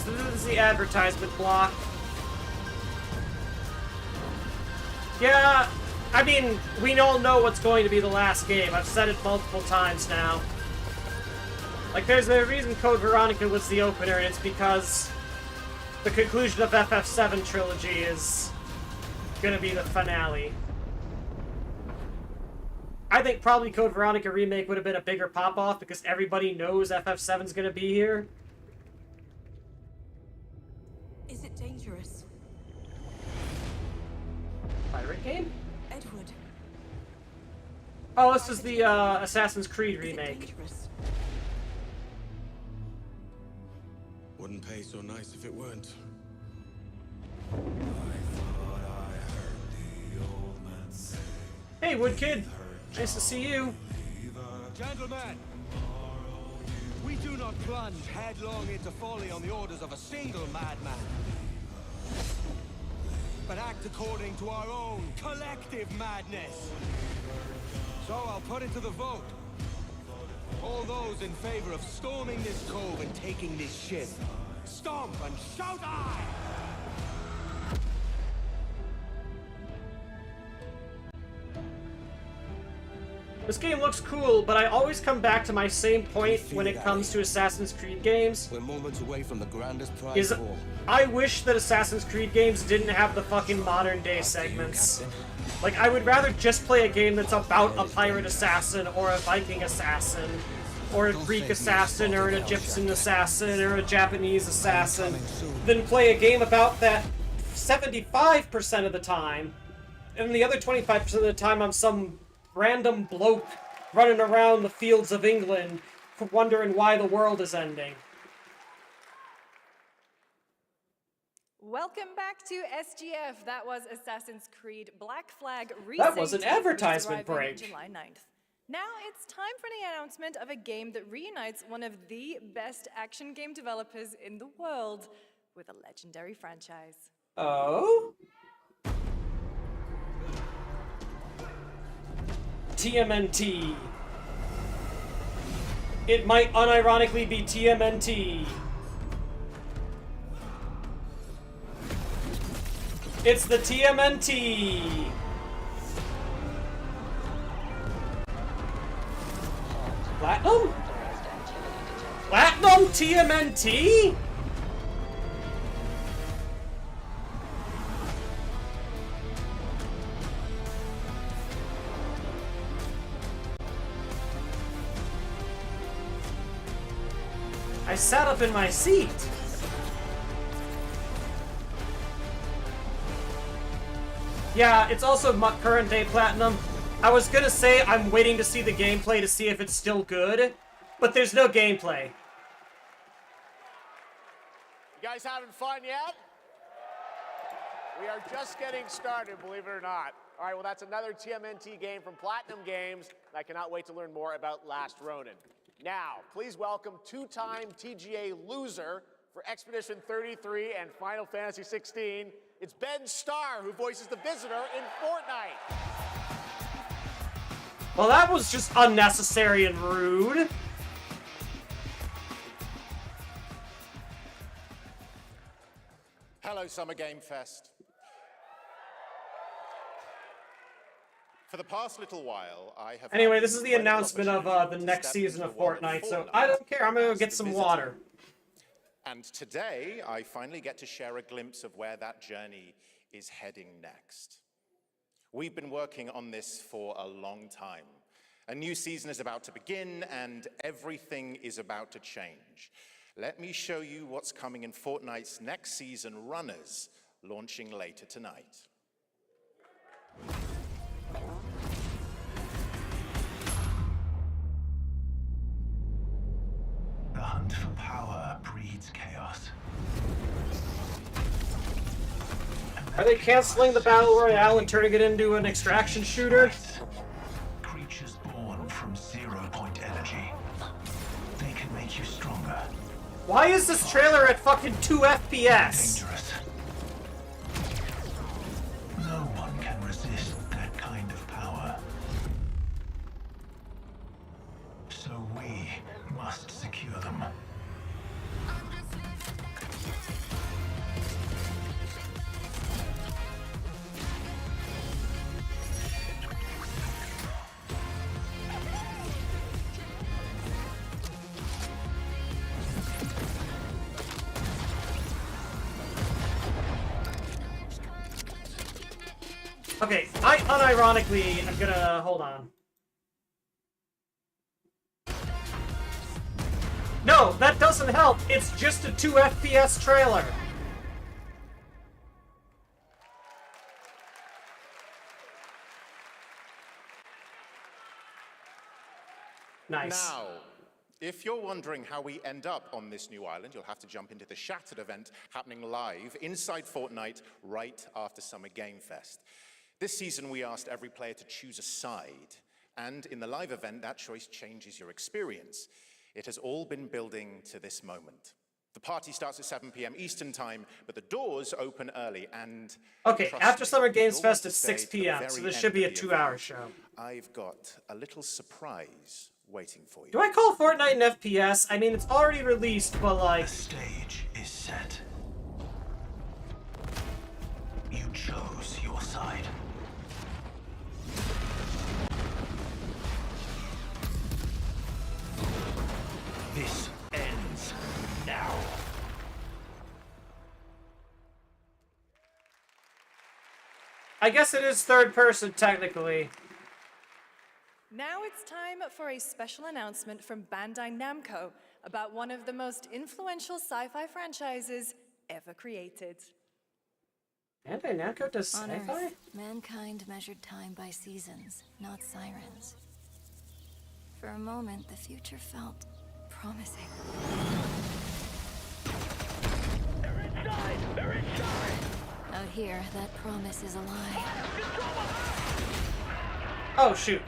This is the advertisement block. Yeah, I mean, we all know what's going to be the last game. I've said it multiple times now. Like, there's a reason Code Veronica was the opener, and it's because the conclusion of FF7 trilogy is gonna be the finale. I think probably Code Veronica Remake would have been a bigger pop-off because everybody knows FF7's gonna be here.
Is it dangerous?
Pirate game?
Edward.
Oh, this is the Assassin's Creed remake.
Wouldn't pay so nice if it weren't.
Hey, Woodkid. Nice to see you.
Gentlemen, we do not plunge headlong into folly on the orders of a single madman, but act according to our own collective madness. So I'll put it to the vote. All those in favor of storming this cove and taking this ship, stomp and shout aye!
This game looks cool, but I always come back to my same point when it comes to Assassin's Creed games.
We're moments away from the grandest prize
Is
of all.
I wish that Assassin's Creed games didn't have the fucking modern day segments. Like, I would rather just play a game that's about a pirate assassin or a Viking assassin or a Greek assassin or an Egyptian assassin or a Japanese assassin than play a game about that 75% of the time, and the other 25% of the time I'm some random bloke running around the fields of England wondering why the world is ending.
Welcome back to SGF. That was Assassin's Creed Black Flag Resynced.
That was an advertisement
which is arriving
break.
July 9th. Now it's time for the announcement of a game that reunites one of the best action game developers in the world with a legendary franchise.
Oh? TMNT. It might unironically be TMNT. It's the TMNT. Platinum? Platinum TMNT? I sat up in my seat. Yeah, it's also current day Platinum. I was gonna say I'm waiting to see the gameplay to see if it's still good, but there's no gameplay.
You guys having fun yet? We are just getting started, believe it or not. All right, well, that's another TMNT game from Platinum Games. I cannot wait to learn more about Last Ronin. Now, please welcome two-time TGA loser for Expedition 33 and Final Fantasy 16. It's Ben Starr, who voices the Visitor in Fortnite.
Well, that was just unnecessary and rude.
Hello, Summer Game Fest. For the past little while, I have...
Anyway, this is the announcement of the next season of Fortnite, so I don't care. I'm gonna go get some water.
And today, I finally get to share a glimpse of where that journey is heading next. We've been working on this for a long time. A new season is about to begin, and everything is about to change. Let me show you what's coming in Fortnite's next season runners, launching later tonight.
The hunt for power breeds chaos.
Are they canceling the Battle Royale and turning it into an extraction shooter?
Creatures born from 0-point energy. They can make you stronger.
Why is this trailer at fucking 2 FPS?
Dangerous. No one can resist that kind of power. So we must secure them.
Okay, I unironically, I'm gonna, hold on. No, that doesn't help. It's just a 2 FPS trailer. Nice.
Now, if you're wondering how we end up on this new island, you'll have to jump into the Shattered event happening live inside Fortnite right after Summer Game Fest. This season, we asked every player to choose a side, and in the live event, that choice changes your experience. It has all been building to this moment. The party starts at 7 p.m. Eastern Time, but the doors open early, and...
Okay, after Summer Games Fest, it's 6 p.m., so this should be a 2-hour show.
I've got a little surprise waiting for you.
Do I call Fortnite an FPS? I mean, it's already released, but like...
The stage is set. You chose your side. This ends now.
I guess it is third person, technically.
Now it's time for a special announcement from Bandai Namco about one of the most influential sci-fi franchises ever created.
Bandai Namco does
On
sci-fi?
Earth, mankind measured time by seasons, not sirens. For a moment, the future felt promising.
They're inside! They're inside!
Out here, that promise is a lie.
Oh, shoot.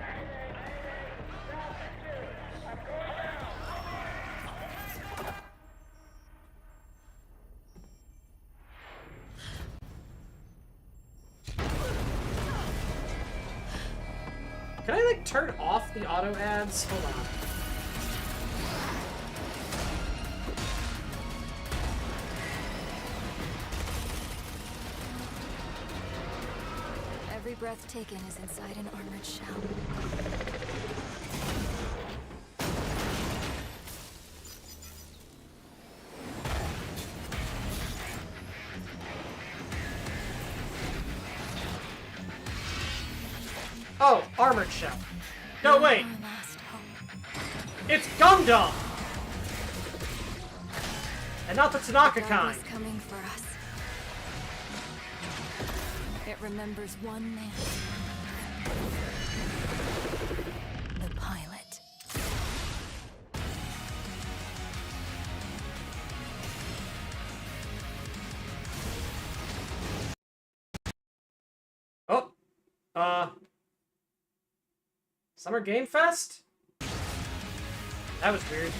Can I, like, turn off the auto ads? Hold on.
breath taken is inside an armored shell.
Oh, armored shell. No, wait. It's Gundam! And not the Tanaka kind.
Coming for us. It remembers one man. The pilot.
Oh. Summer Game Fest? That was weird.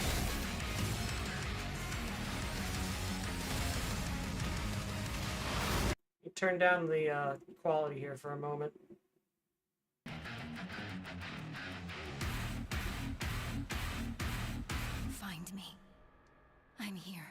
You turn down the quality here for a moment.
Find me. I'm here.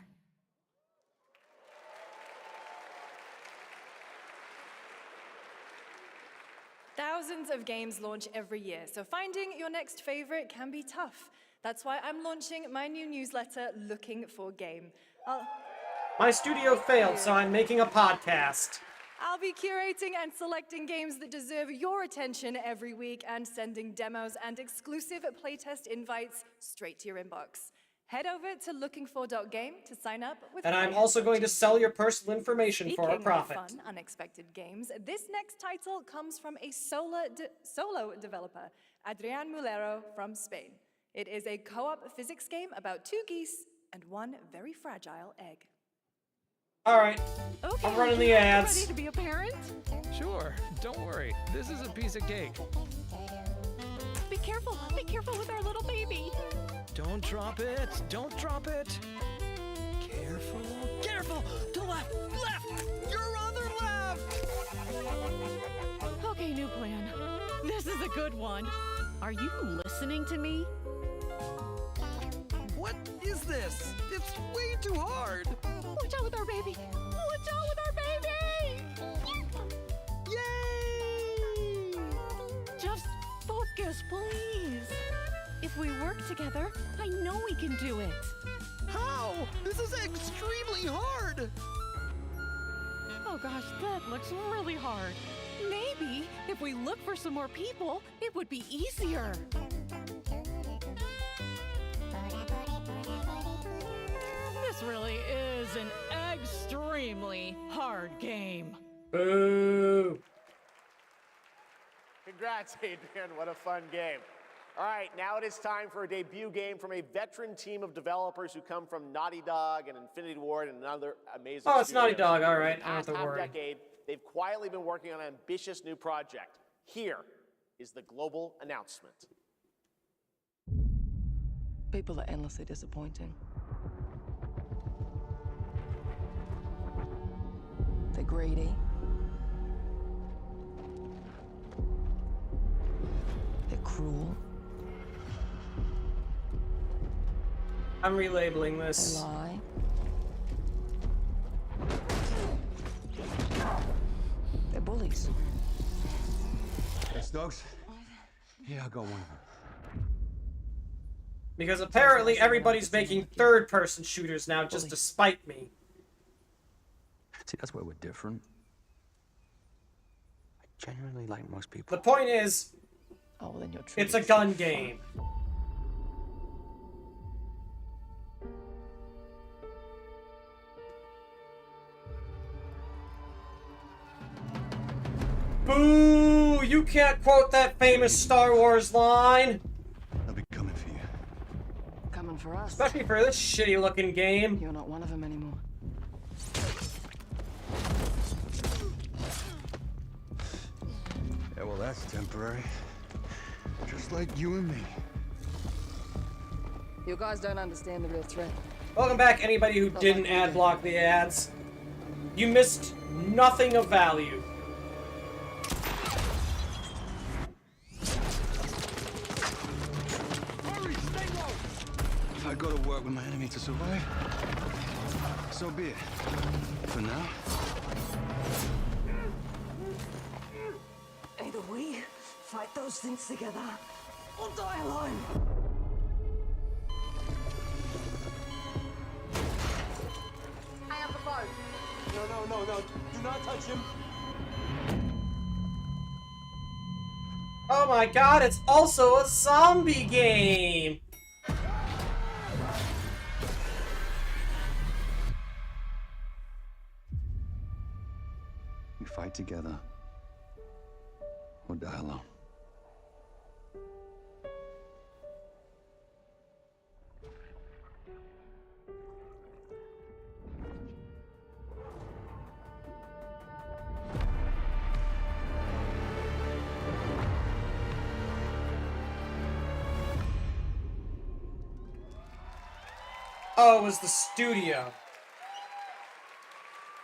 Thousands of games launch every year, so finding your next favorite can be tough. That's why I'm launching my new newsletter, Looking for Game.
My studio failed, so I'm making a podcast.
I'll be curating and selecting games that deserve your attention every week and sending demos and exclusive playtest invites straight to your inbox. Head over to lookingfor.game to sign up with
And I'm also going to sell your personal information for a profit.
Speaking of fun, unexpected games, this next title comes from a solo developer, Adrian Mulero from Spain. It is a co-op physics game about 2 geese and 1 very fragile egg.
Alright,
Okay,
I'm running the ads.
Ready to be a parent?
Sure, don't worry. This is a piece of cake.
Be careful with our little baby.
Don't drop it. Don't drop it. Careful. Careful. To left. Left. Your other left.
Okay, new plan. This is a good one. Are you listening to me?
What is this? It's way too hard.
Watch out with our baby. Watch out with our baby.
Yay!
Just focus, please. If we work together, I know we can do it.
How? This is extremely hard.
Oh gosh, that looks really hard. Maybe if we look for some more people, it would be easier. This really is an extremely hard game.
Boo!
Congrats, Adrian. What a fun game. All right, now it is time for a debut game from a veteran team of developers who come from Naughty Dog and Infinity Ward and another amazing
Oh, it's Naughty
studios.
Dog, all right.
For the
I don't have
past
to worry.
half-decade, they've quietly been working on an ambitious new project. Here is the global announcement.
People are endlessly disappointing. They're greedy. They're cruel.
I'm relabeling
They
this.
lie. They're bullies.
Hey, Stokes. Yeah, I got one of them.
Because apparently everybody's making third-person shooters now just to spite me.
See, that's where we're different. I genuinely like most people.
The point is,
Oh, well, then you're
it's a gun game. Boo! You can't quote that famous Star Wars line!
They'll be coming for you.
Coming for us.
Especially for this shitty-looking game.
You're not one of them anymore.
Yeah, well, that's temporary. Just like you and me.
You guys don't understand the real threat.
Welcome back, anybody who didn't ad block the ads. You missed nothing of value.
If I go to work with my enemy to survive, so be it. For now.
Hey,
fight those things together or die alone.
I have the phone.
No. Do not touch him.
Oh my god, it's also a zombie game!
We fight together or die alone.
Oh, it was the studio.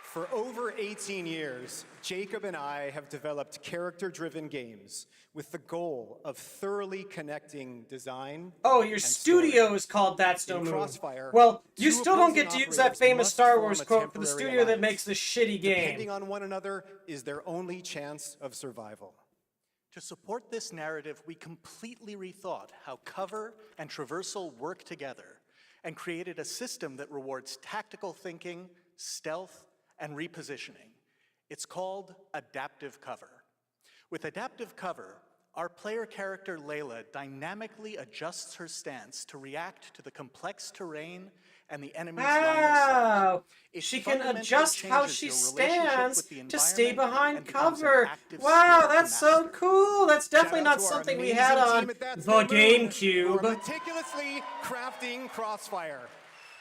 For over 18 years, Jacob and I have developed character-driven games with the goal of thoroughly connecting design.
Oh, your
and
studio
story.
is called That's No
In
Move.
Crossfire,
Well, you
two
still don't get
opposing
to use that
operators
famous
must
Star
form
Wars
a
quote for the
temporary
studio that
alliance.
makes this shitty game.
Depending on one another is their only chance of survival.
To support this narrative, we completely rethought how cover and traversal work together and created a system that rewards tactical thinking, stealth, and repositioning. It's called adaptive cover. With adaptive cover, our player character Layla dynamically adjusts her stance to react to the complex terrain and the enemy's line of sight.
Wow!
It
She can
fundamentally
adjust how
changes
she
your relationship
stands
with the
to stay
environment
behind
and becomes an
cover.
active
Wow,
skill to
that's so
master.
cool. That's definitely
Shout out
not
to our
something we
amazing
had
team
on
at That's
the
No Move, who are
GameCube.
meticulously crafting Crossfire.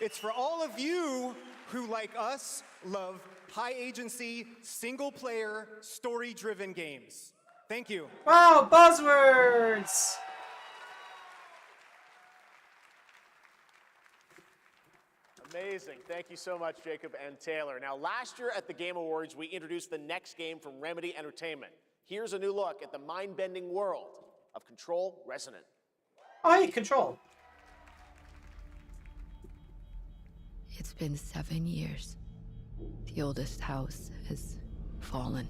It's for all of you who, like us, love high-agency, single-player, story-driven games. Thank you.
Wow, buzzwords!
Amazing. Thank you so much, Jacob and Taylor. Now, last year at the Game Awards, we introduced the next game from Remedy Entertainment. Here's a new look at the mind-bending world of Control Resonant.
Oh, hey, Control.
It's been 7 years. The oldest house has fallen.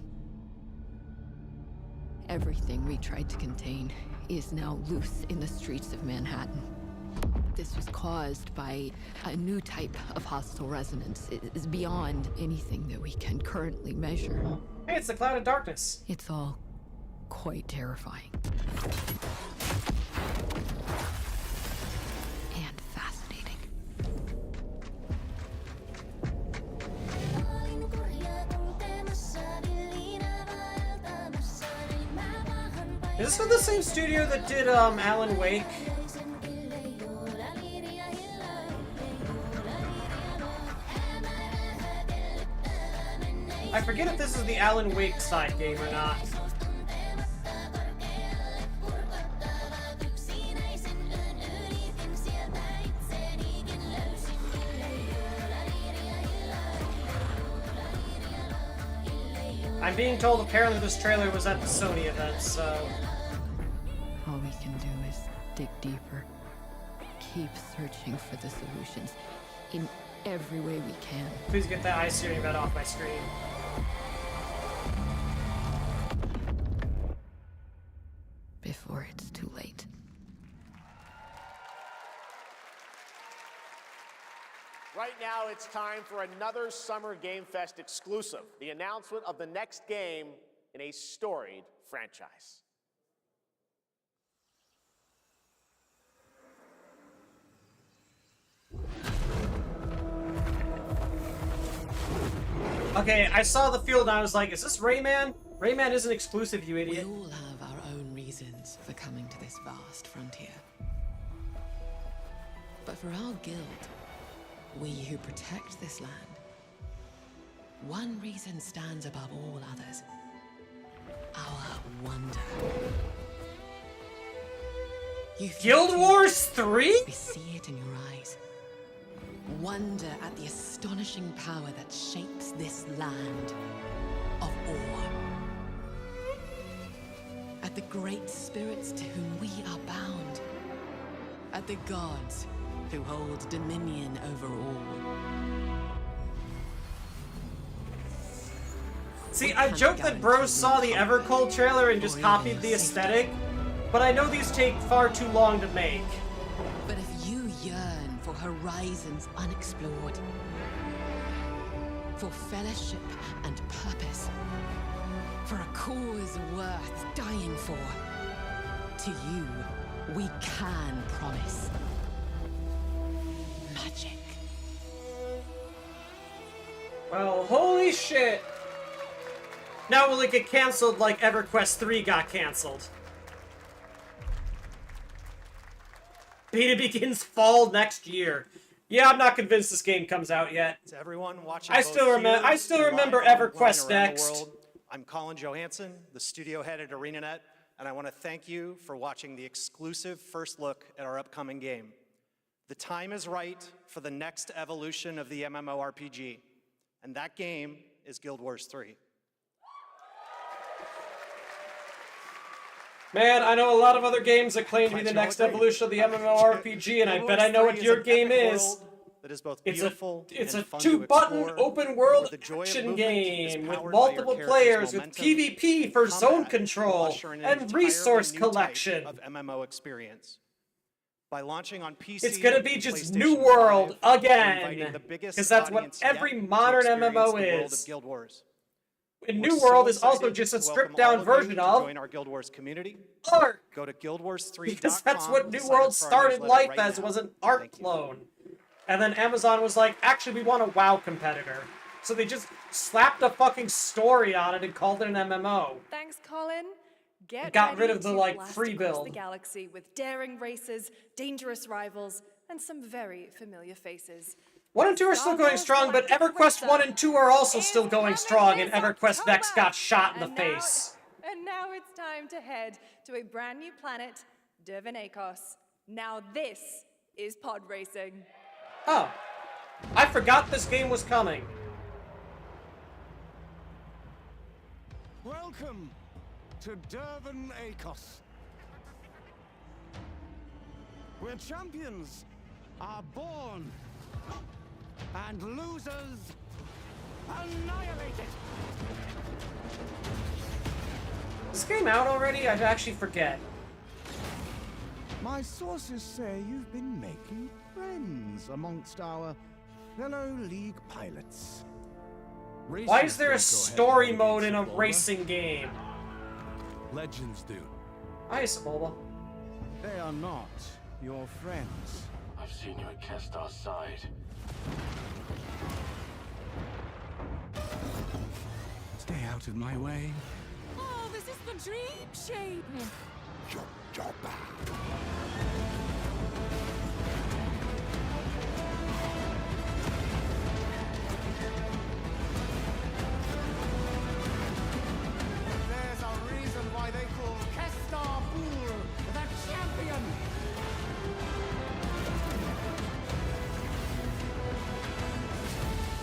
Everything we tried to contain is now loose in the streets of Manhattan. This was caused by a new type of hostile resonance. It is beyond anything that we can currently measure.
Hey, it's the Cloud of Darkness.
It's all quite terrifying. And fascinating.
Is this from the same studio that did Alan Wake? I forget if this is the Alan Wake side game or not. I'm being told apparently this trailer was at the Sony event, so...
All we can do is dig deeper. Keep searching for the solutions in every way we can.
Please get that ice steering red off my screen.
Before it's too late.
Right now, it's time for another Summer Game Fest exclusive, the announcement of the next game in a storied franchise.
Okay, I saw the field and I was like, is this Rayman? Rayman isn't exclusive, you idiot.
We all have our own reasons for coming to this vast frontier. But for our guild, we who protect this land, one reason stands above all others. Our wonder.
Guild Wars 3?
We see it in your eyes. Wonder at the astonishing power that shapes this land of awe. At the great spirits to whom we are bound. At the gods who hold dominion over all.
See, I joke that bros saw the Evercold trailer and just copied the aesthetic, but I know these take far too long to make.
But if you yearn for horizons unexplored, for fellowship and purpose, for a cause worth dying for, to you, we can promise magic.
Well, holy shit! Now will it get cancelled like EverQuest 3 got cancelled? Beta begins fall next year. Yeah, I'm not convinced this game comes out yet.
To everyone watching,
I still remember EverQuest Next.
I'm Colin Johansson, the studio head at ArenaNet, and I want to thank you for watching the exclusive first look at our upcoming game. The time is right for the next evolution of the MMORPG, and that game is Guild Wars 3.
Man, I know a lot of other games that claim to be the next evolution of the MMORPG, and I bet I know what your game is.
That is both beautiful
it's
and
a
fun
two-button
to
open-world
the joy of
action
movement
game
is
with
powered by your
multiple
character's
players, with
momentum,
PvP for zone
combat,
control,
usher in an
and
entirely
resource
new type
collection.
of MMO experience. By launching on PC,
It's gonna be
and
just
PlayStation
New World
5, we're
again,
inviting the biggest
because that's what
audience
every
yet to
modern
experience
MMO
the world of
is.
Guild Wars.
And
We're
New
so
World is also
excited
just a
to welcome all
stripped-down
of you
version
to
of
join our Guild Wars community.
ARK.
Go to guildwars3.com.
Because that's what New
to sign
World
up for our
started
newsletter
life
right
as,
now.
was an ARK clone. And then Amazon was like, actually, we want a WoW competitor. So they just slapped a fucking story on it and called it an MMO.
Thanks, Colin. Get
Got rid
ready
of the,
to
like,
blast
free
across
build.
the galaxy with daring races, dangerous rivals, and some very familiar faces.
1 and 2 are still going strong, but EverQuest 1 and 2 are also still going strong, and EverQuest Next got shot in the face.
And now it's time to head to a brand new planet, Dervenakos. Now this is pod racing.
Oh. I forgot this game was coming.
Welcome to Dervenakos, where champions are born and losers annihilated.
Is this game out already? I actually forget.
My sources say you've been making friends amongst our fellow League pilots.
Why is there a story mode in a racing game?
Legends do.
Hi, Sabola.
They are not your friends.
I've seen you at Kestar's side.
Stay out of my way.
Oh, this is the dream shape.
There's a reason why they call Kestar Pool the champion.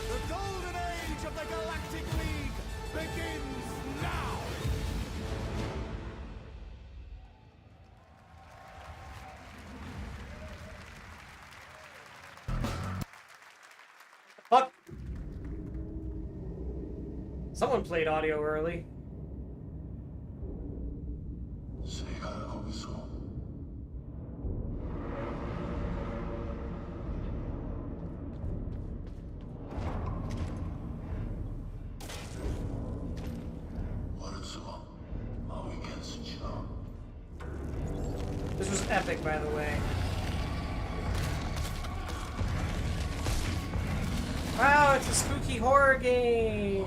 The golden age of the Galactic League begins now.
Fuck. Someone played audio early. This was epic, by the way. Wow, it's a spooky horror game!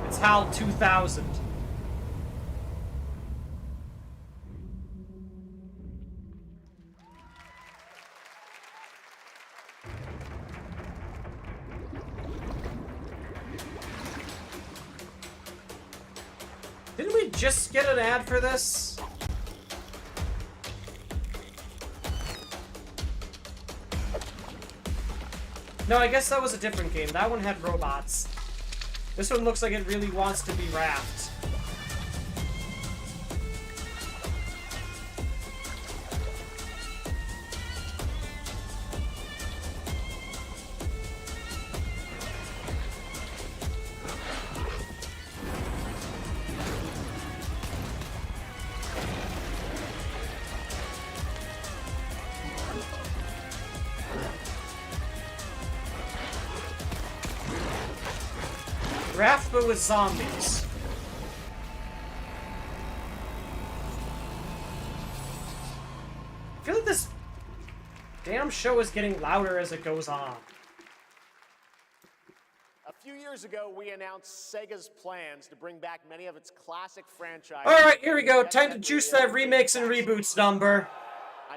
It's HAL 2000. Didn't we just get an ad for this? No, I guess that was a different game. That one had robots. This one looks like it really wants to be Raft. Draft, but with zombies. I feel like this damn show is getting louder as it goes on.
A few years ago, we announced Sega's plans to bring back many of its classic franchises.
Alright, here we go. Time to juice that remakes and reboots number.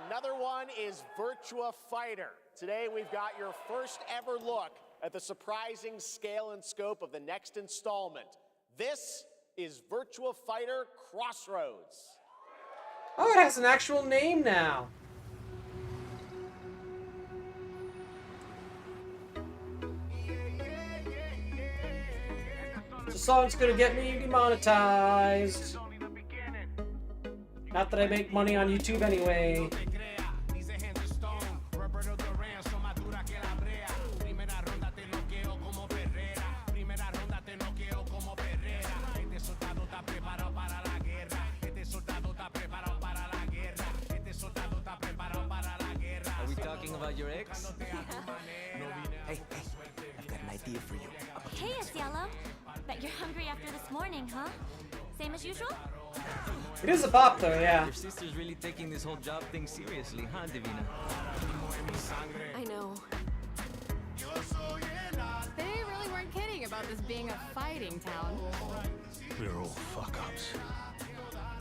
Another one is Virtua Fighter. Today, we've got your first ever look at the surprising scale and scope of the next installment. This is Virtua Fighter Crossroads.
Oh, it has an actual name now. The song's gonna get me demonetized. Not that I make money on YouTube anyway.
Are we talking about your ex?
Hey, I've got an idea for you.
Hey, it's Yellow. Bet you're hungry after this morning, huh? Same as usual?
It is a bop though, yeah.
Your sister's really taking this whole job thing seriously, huh, Divina?
I know.
They really weren't kidding about this being a fighting town.
We're all fuck-ups.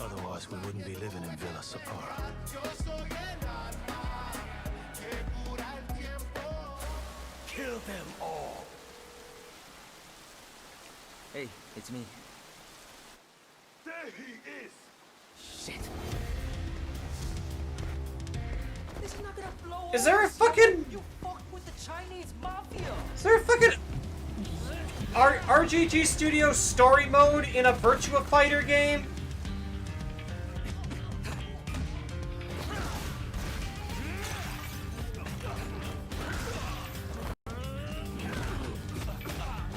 Otherwise, we wouldn't be living in Villa Sapara.
Kill them all.
Hey, it's me.
There he is.
Shit.
This is not gonna blow
Is there a fucking...
You fucked with the Chinese mafia.
Is there a fucking... RGG Studio story mode in a Virtua Fighter game?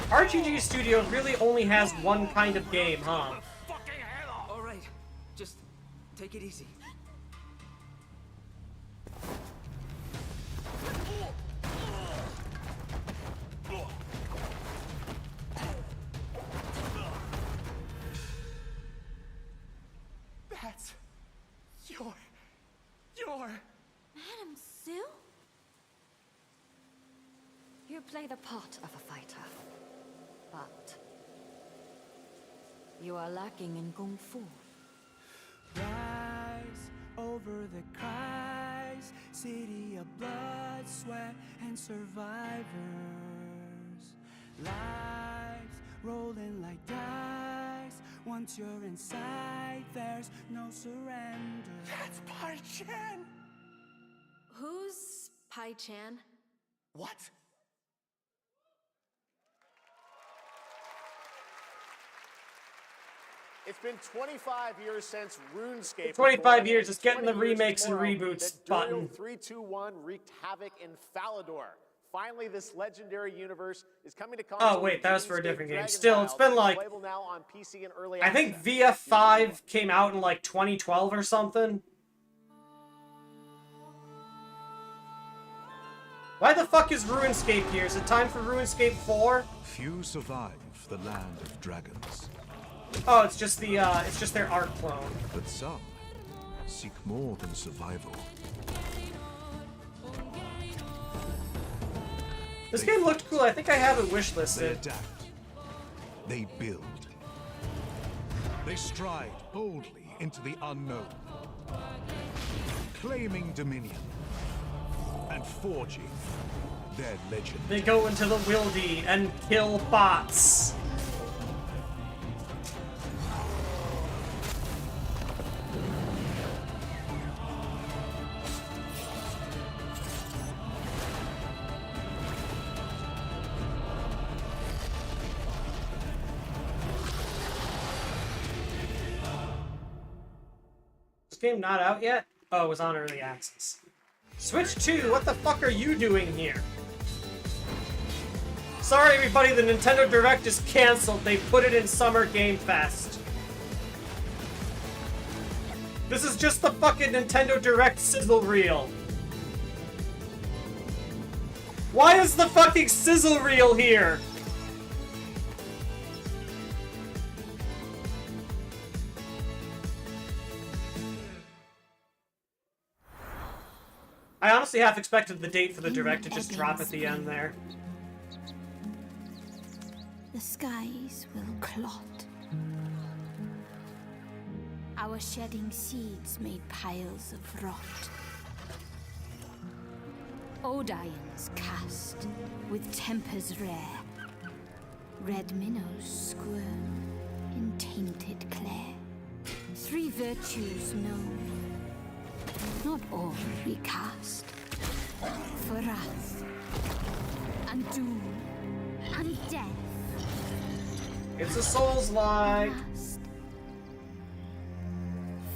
RGG Studio really only has one kind of game, huh?
All right, just take it easy.
That's your.
Madam Sue? You play the part of a fighter, but you are lacking in kung fu.
Rise over the cries, city of blood, sweat, and survivors. Lives rolling like dice. Once you're inside, there's no surrender.
That's Pai Chan.
Who's Pai Chan?
What?
It's been 25 years since RuneScape.
25 years, it's getting the remakes and reboots button.
321 wreaked havoc in Falador. Finally, this legendary universe is coming to console.
Oh wait, that was for a different game. Still, it's been like...
Playable now on PC and early
I think
access.
VF5 came out in like 2012 or something. Why the fuck is RuneScape here? Is it time for RuneScape 4?
Few survive the land of dragons,
Oh, it's just the it's just their art clone.
but some seek more than survival.
This game looked cool. I think I have it
They
wishlisted.
adapt. They build. They stride boldly into the unknown, claiming dominion and forging their legend.
They go into the wildy and kill bots. This game not out yet? Oh, it was on early access. Switch 2, what the fuck are you doing here? Sorry everybody, the Nintendo Direct is cancelled. They put it in Summer Game Fest. This is just the fucking Nintendo Direct sizzle reel. Why is the fucking sizzle reel here? I honestly half expected the date for the direct to just drop at the end there.
The skies will clot. Our shedding seeds made piles of rot. Odions cast with tempers rare. Red minnows squirm in tainted clay. 3 virtues known, not all recast. For wrath, and doom, and death.
It's a soul's lie.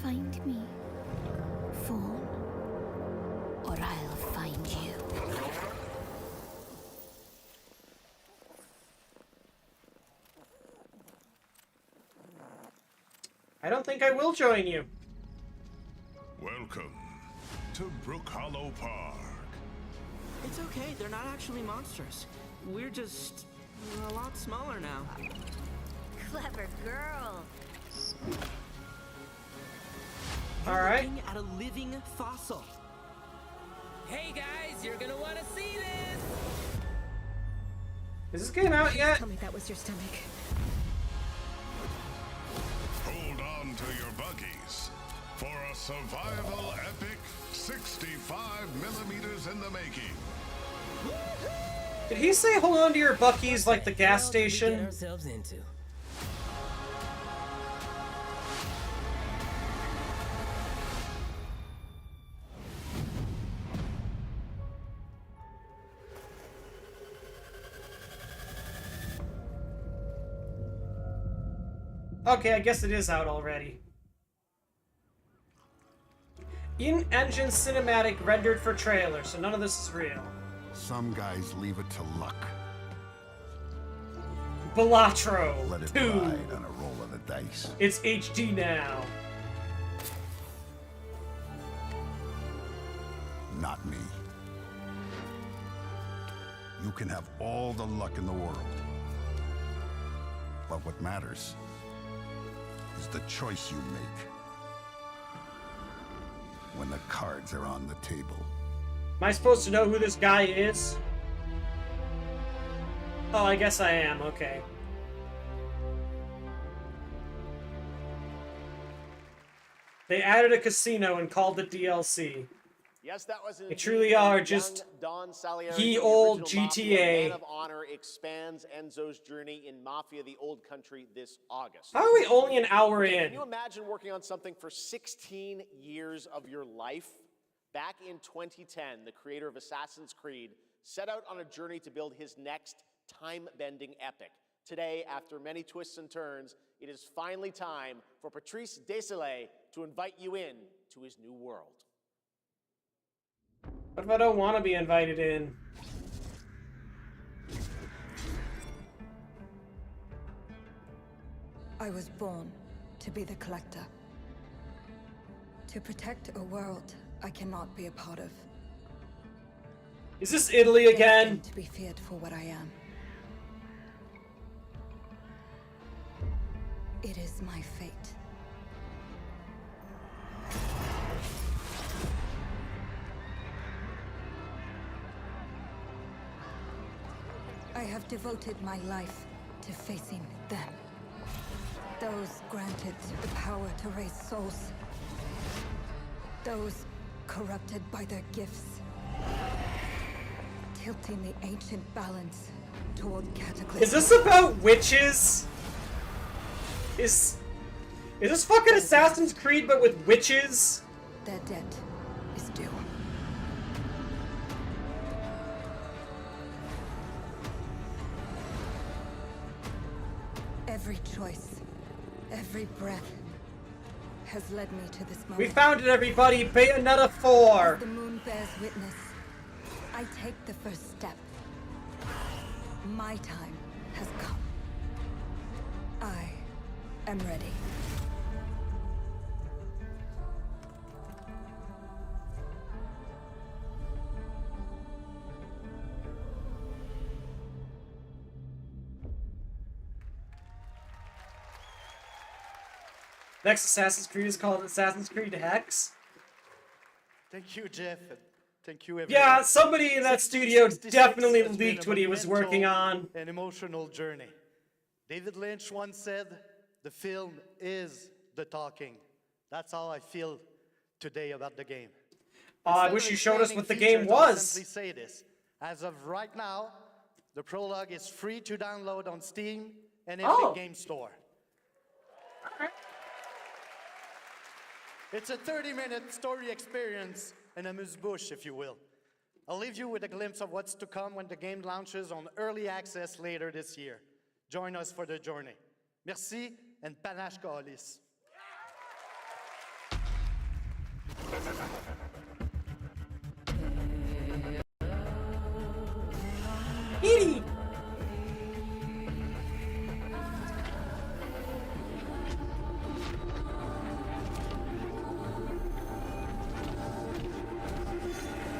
Find me, Fawn, or I'll find you.
I don't think I will join you.
Welcome to Brook Hollow Park.
It's okay, they're not actually monsters. We're just a lot smaller now.
Clever girl.
Alright.
Looking at a living fossil.
Hey guys, you're gonna want to see this!
Is this game out yet?
Tell me that was your stomach.
Hold on to your buggies for a survival epic 65 millimeters in the making.
Did he say hold on to your buckies like the gas
Get
station?
ourselves into.
Okay, I guess it is out already. In-engine cinematic rendered for trailer, so none of this is real.
Some guys leave it to luck.
Balatro
Let it
2.
ride on a roll of the dice.
It's HD now.
Not me. You can have all the luck in the world. But what matters is the choice you make when the cards are on the table.
Am I supposed to know who this guy is? Oh, I guess I am. Okay. They added a casino and called it DLC.
Yes, that was
They truly are just
Don Salieri,
ye
the
old
original Mafia.
GTA.
Man of Honor expands Enzo's journey in Mafia: The Old Country this August.
How are we only an hour in?
Can you imagine working on something for 16 years of your life? Back in 2010, the creator of Assassin's Creed set out on a journey to build his next time-bending epic. Today, after many twists and turns, it is finally time for Patrice Désilets to invite you in to his new world.
What if I don't want to be invited in?
I was born to be the collector. To protect a world I cannot be a part of.
Is this Italy again?
Destined to be feared for what I am. It is my fate. I have devoted my life to facing them. Those granted the power to raise souls. Those corrupted by their gifts. Tilting the ancient balance toward cataclysm.
Is this about witches? Is this fucking Assassin's Creed but with witches?
Their debt is due. Every choice, every breath has led me to this moment.
We found it, everybody! Bayonetta 4!
As the moon bears witness, I take the first step. My time has come. I am ready.
Next Assassin's Creed is called Assassin's Creed Hex.
Thank you, Jeff. And Thank you, everyone.
Yeah, somebody in that studio
66
definitely
has been
leaked
a
what he was working on.
An emotional journey. David Lynch once said, "The film is the talking." That's how I feel today about the game.
I
Instead
wish
of
you showed us
explaining
what the
features,
game
I'll
was.
simply say this. As of right now, the prologue is free to download on Steam and Epic Game Store. It's a 30-minute story experience, an amuse-bouche, if you will. I'll leave you with a glimpse of what's to come when the game launches on early access later this year. Join us for the journey. Merci, and panache Calis.
Edie!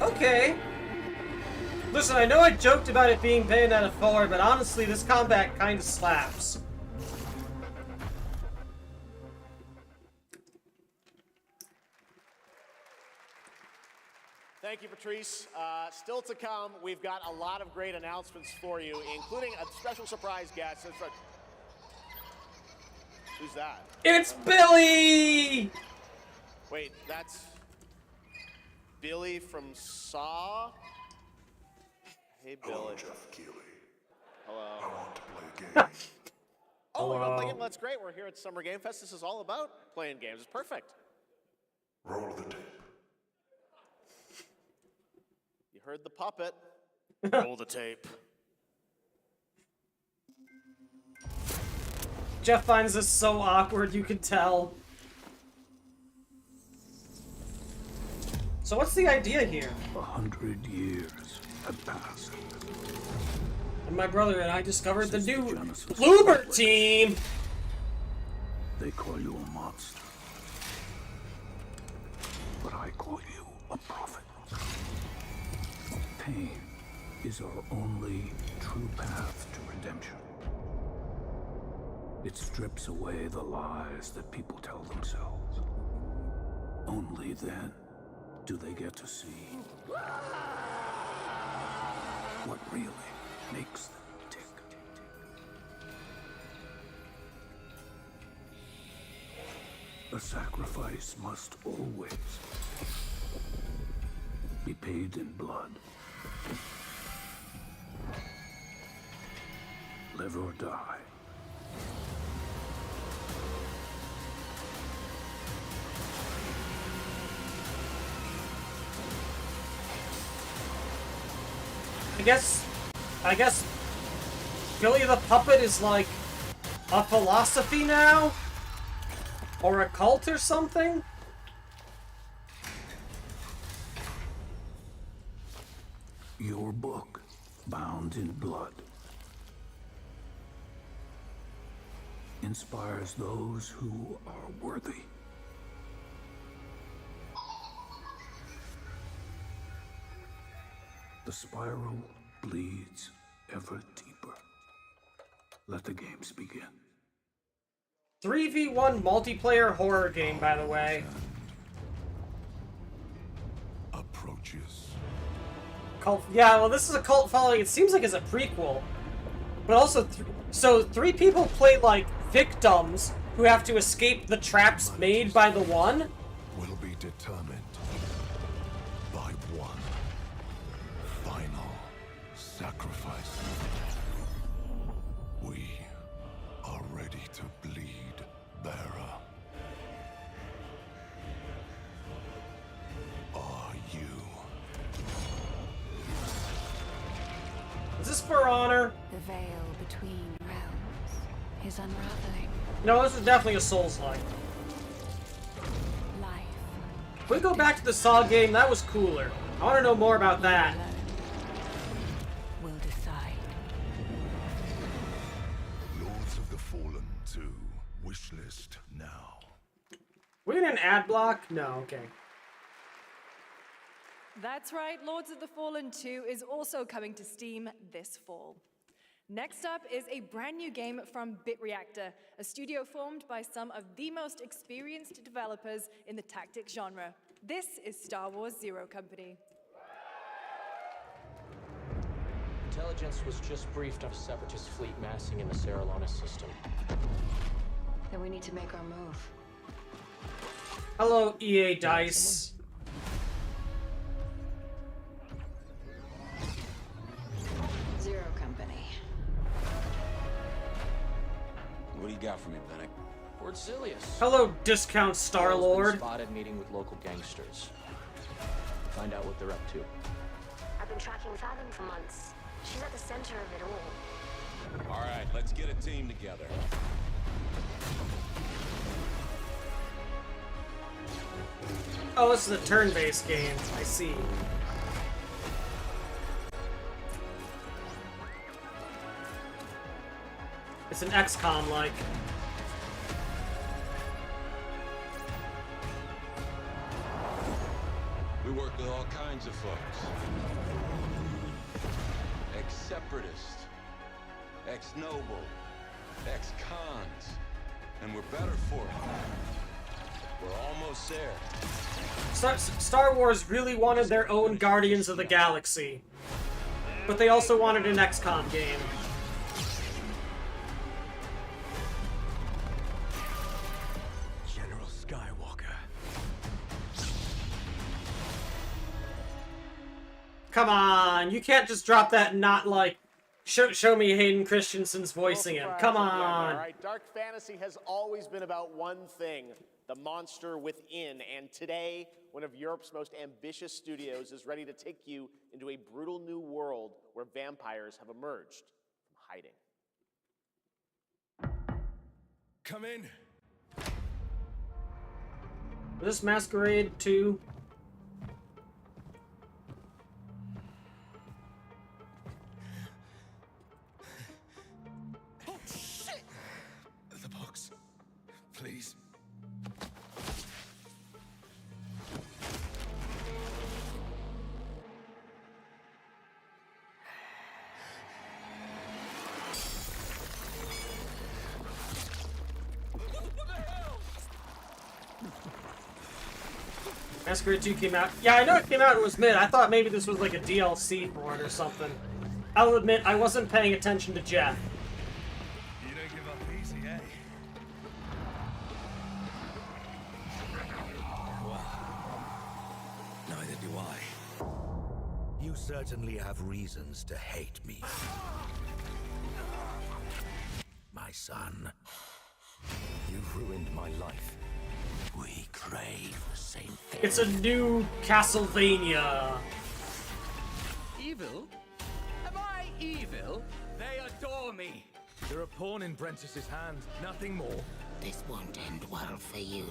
Okay. Listen, I know I joked about it being Bayonetta 4, but honestly, this combat kinda slaps.
Thank you, Patrice. Still to come, we've got a lot of great announcements for you, including a special surprise guest. Who's that?
It's Billy!
Wait, that's Billy from Saw? Hey, Billy.
Hello, Jeff Keighley.
Hello.
I want to play a game.
Oh, we want to play a game? That's great. We're here at Summer Game Fest. This is all about playing games. It's perfect.
Roll the tape.
You heard the puppet. Roll the tape.
Jeff finds this so awkward, you can tell. So what's the idea here?
100 years have passed.
And my brother and I discovered the new Loober team!
They call you a monster. But I call you a prophet. Pain is our only true path to redemption. It strips away the lies that people tell themselves. Only then do they get to see what really makes them tick. A sacrifice must always be paid in blood. Live or die.
I guess Billy the Puppet is like a philosophy now? Or a cult or something?
Your book, bound in blood, inspires those who are worthy. The spiral bleeds ever deeper. Let the games begin.
3v1 multiplayer horror game, by the way.
Approaches.
Cult. Yeah, well, this is a cult following. It seems like it's a prequel, but also, so 3 people play like victims who have to escape the traps made by the one.
Will be determined by one final sacrifice. We are ready to bleed, bearer. Are you?
Is this for honor?
The veil between realms is unraveling.
No, this is definitely a Souls-like.
Life.
If we go back to the Saw game, that was cooler. I want to know more about that.
Will decide.
Lords of the Fallen 2. Wishlist now.
We in an ad block? No, okay.
That's right, Lords of the Fallen 2 is also coming to Steam this fall. Next up is a brand new game from BitReactor, a studio formed by some of the most experienced developers in the tactics genre. This is Star Wars Zero Company.
Intelligence was just briefed on a separatist fleet massing in the Serralona system.
Then we need to make our move.
Hello, EA Dice.
Zero Company.
What do you got for me, Bennick?
Word Silius.
Hello, Discount Star-Lord.
Spotted meeting with local gangsters. Find out what they're up to.
I've been tracking Fathom for months. She's at the center of it all.
All right, let's get a team together.
Oh, this is a turn-based game. I see. It's an XCOM-like.
We work with all kinds of folks. Ex-separatists, ex-noble, ex-cons. And we're better for it. We're almost there.
Star Wars really wanted their own Guardians of the Galaxy. But they also wanted an XCOM game.
General Skywalker.
Come on, you can't just drop that and not, like, show me Hayden Christensen's voicing him. Come on.
All right, Dark Fantasy has always been about one thing, the monster within. And today, one of Europe's most ambitious studios is ready to take you into a brutal new world where vampires have emerged from hiding.
Come in.
Is this Masquerade 2?
Oh, shit! The box. Please.
Masquerade 2 came out. Yeah, I know it came out, it was mid. I thought maybe this was like a DLC for it or something. I'll admit, I wasn't paying attention to Jeff.
You don't give up easy, eh? Well, neither do I. You certainly have reasons to hate me. My son, you've ruined my life. We crave the same thing.
It's a new Castlevania.
Evil? Am I evil? They adore me.
You're a pawn in Prentice's hands, nothing more.
This won't end well for you.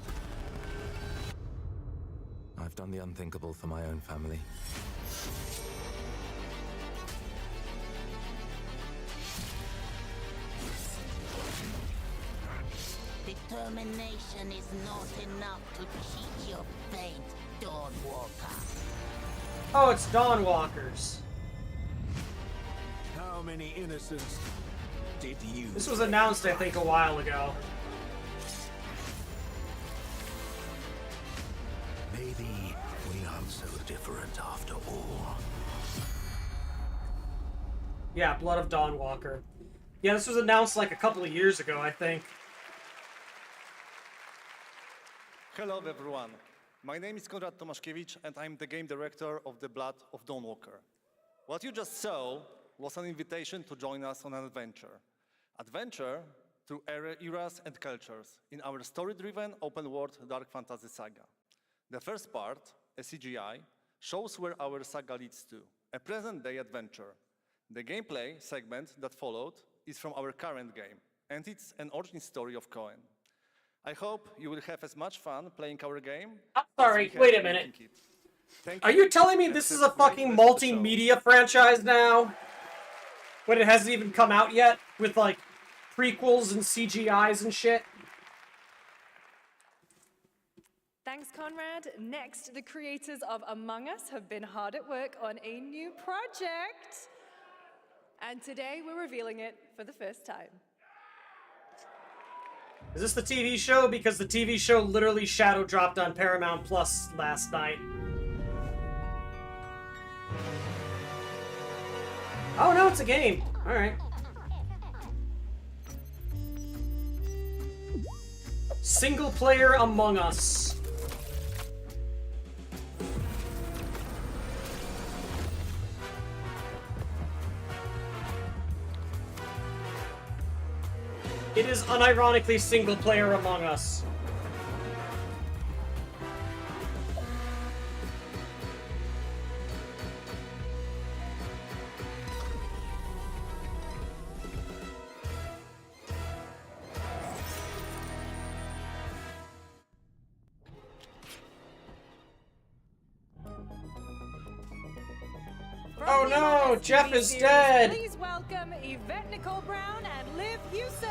I've done the unthinkable for my own family.
Determination is not enough to cheat your fate, Dawnwalker.
Oh, it's Dawnwalkers.
How many innocents did you?
This was announced, I think, a while ago.
Maybe we aren't so different after all.
Yeah, Blood of Dawnwalker. Yeah, this was announced like a couple of years ago, I think.
Hello everyone, my name is Konrad Tomaszkiewicz and I'm the game director of The Blood of Dawnwalker. What you just saw was an invitation to join us on an adventure. Adventure through eras and cultures in our story-driven open-world dark fantasy saga. The first part, a CGI, shows where our saga leads to, a present-day adventure. The gameplay segment that followed is from our current game, and it's an origin story of Cohen. I hope you will have as much fun playing our game.
I'm sorry, wait a minute. Are you telling me this is a fucking multimedia franchise now? When it hasn't even come out yet? With like prequels and CGIs and shit?
Thanks, Conrad. Next, the creators of Among Us have been hard at work on a new project. And today we're revealing it for the first time.
Is this the TV show? Because the TV show literally shadow dropped on Paramount Plus last night. Oh no, it's a game. All right. Single player Among Us. It is unironically single player Among Us. Oh no, Jeff is dead.
Please welcome Yvette Nicole Brown and Liv Houston.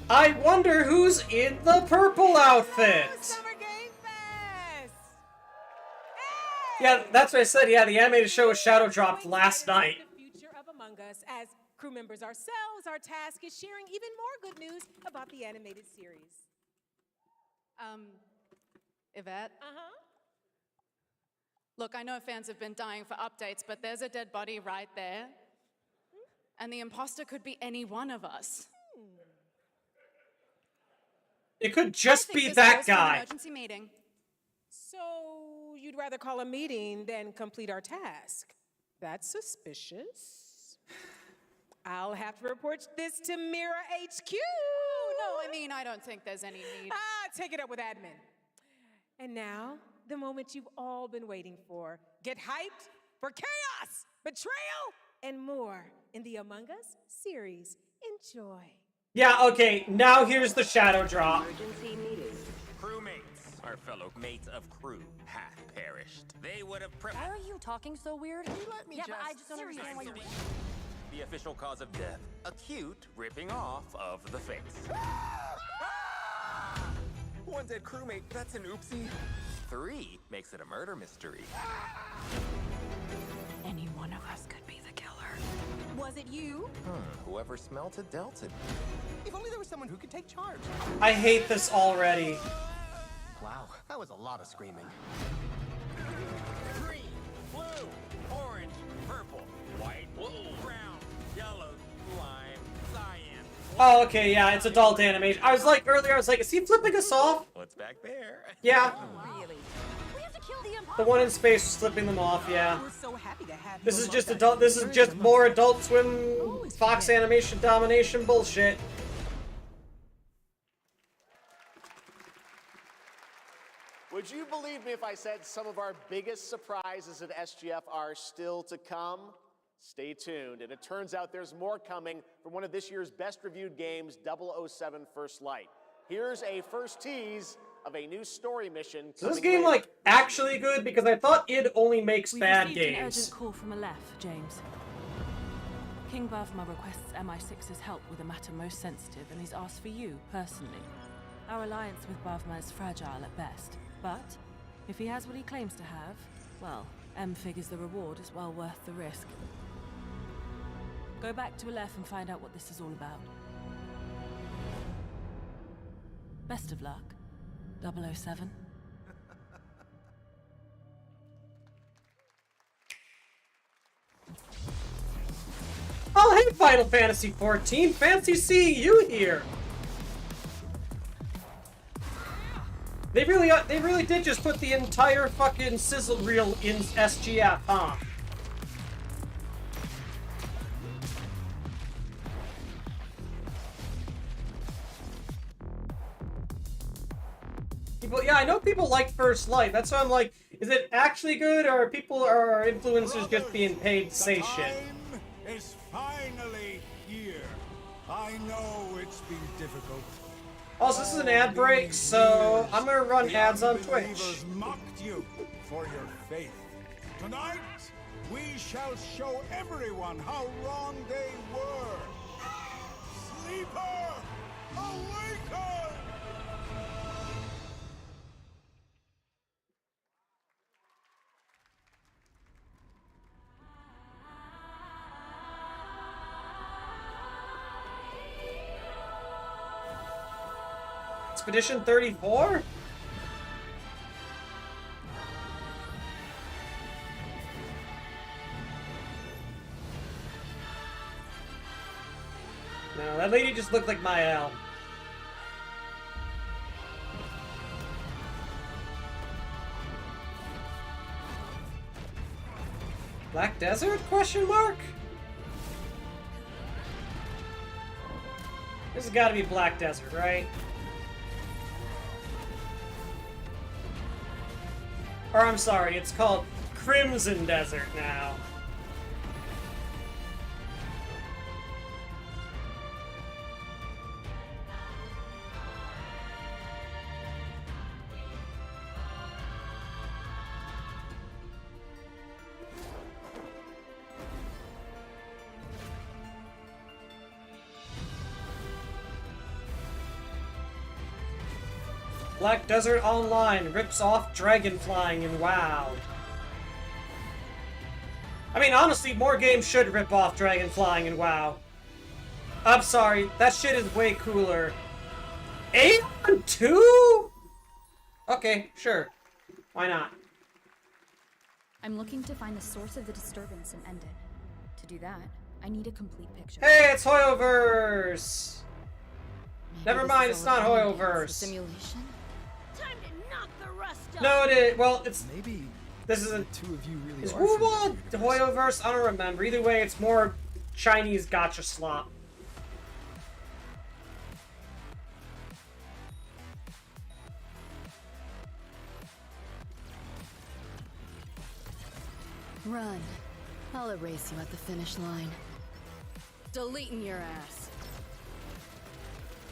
I wonder who's in the purple outfit. Yeah, that's what I said. Yeah, the animated show was shadow dropped last night.
The future of Among Us. As crew members ourselves, our task is sharing even more good news about the animated series.
Yvette? Look, I know fans have been dying for updates, but there's a dead body right there. And the imposter could be any one of us.
It could just be that guy.
Emergency meeting.
So you'd rather call a meeting than complete our task? That's suspicious. I'll have to report this to Mira HQ.
Oh, no, I mean, I don't think there's any need.
Take it up with admin. And now, the moment you've all been waiting for. Get hyped for chaos, betrayal, and more in the Among Us series. Enjoy.
Yeah, okay, now here's the shadow drop.
Emergency meeting. Crewmates, our fellow mates of crew, hath perished. They would have
Why are you talking so weird?
Let me
yeah, but I just don't understand why you...
The official cause of death, acute ripping off of the face. One dead crewmate, that's an oopsie. 3 makes it a murder mystery.
Any one of us could be the killer.
Was it you?
Whoever smelt it dealt it.
If only there was someone who could take charge.
I hate this already.
Wow, that was a lot of screaming.
Green, blue, orange, purple, white, blue, brown, yellow, lime, cyan.
Oh, okay, yeah, it's adult animation. I was like, earlier, I was like, is he flipping us off?
What's back there?
Yeah.
Really?
We have to kill the imposter.
The one in space was flipping them off, yeah.
We're so happy to have
This
you
is
among
just
us.
adult, this is just more Adult Swim, Fox Animation domination bullshit.
Would you believe me if I said some of our biggest surprises at SGF are still to come? Stay tuned, and it turns out there's more coming from one of this year's best reviewed games, 007 First Light. Here's a first tease of a new story mission.
Is this game, like, actually good? Because I thought id only makes bad
We've received an
games.
urgent call from Aleph, James. King Bavma requests MI6's help with a matter most sensitive, and he's asked for you, personally. Our alliance with Bavma is fragile at best, but if he has what he claims to have, well, M figures the reward is well worth the risk. Go back to Aleph and find out what this is all about. Best of luck, 007.
Oh, hey, Final Fantasy 14! Fancy seeing you here! They really did just put the entire fucking sizzle reel in SGF, huh? People, yeah, I know people like First Light. That's why I'm like, is it actually good, or are people or are influencers just being paid to say shit?
Is finally here. I know it's been difficult.
Also, this is an ad break, so I'm gonna run ads on Twitch.
Unbelievers mocked you for your faith. Tonight, we shall show everyone how wrong they were. Sleeper, awaken!
Expedition 34? No, that lady just looked like Mael. Black Desert? Question mark? This has got to be Black Desert, right? Or I'm sorry, it's called Crimson Desert now. Black Desert Online rips off dragon flying in WoW. I mean, honestly, more games should rip off dragon flying in WoW. I'm sorry, that shit is way cooler. Aeon 2? Okay, sure. Why not?
I'm looking to find the source of the disturbance and end it. To do that, I need a complete picture.
Hey, it's Hoyoverse! Never
this
mind,
is
it's
all
not
a plan against
Hoyoverse.
the simulation?
Time to knock the rust off.
No, it is. Well, it's.
Maybe
this is a.
two of you really
Is
are from
Wuwa
the
the Hoyoverse? I don't remember. Either way, it's more Chinese gotcha slop.
Run. I'll erase you at the finish line. Deleting your ass.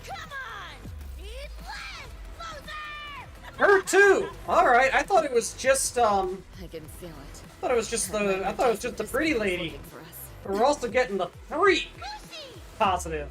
Come on! Eat less, loser!
Her too. All right. I thought it was just
I can feel it.
I thought it was just the. I thought it was just the pretty lady. But we're also getting the freak. Positive.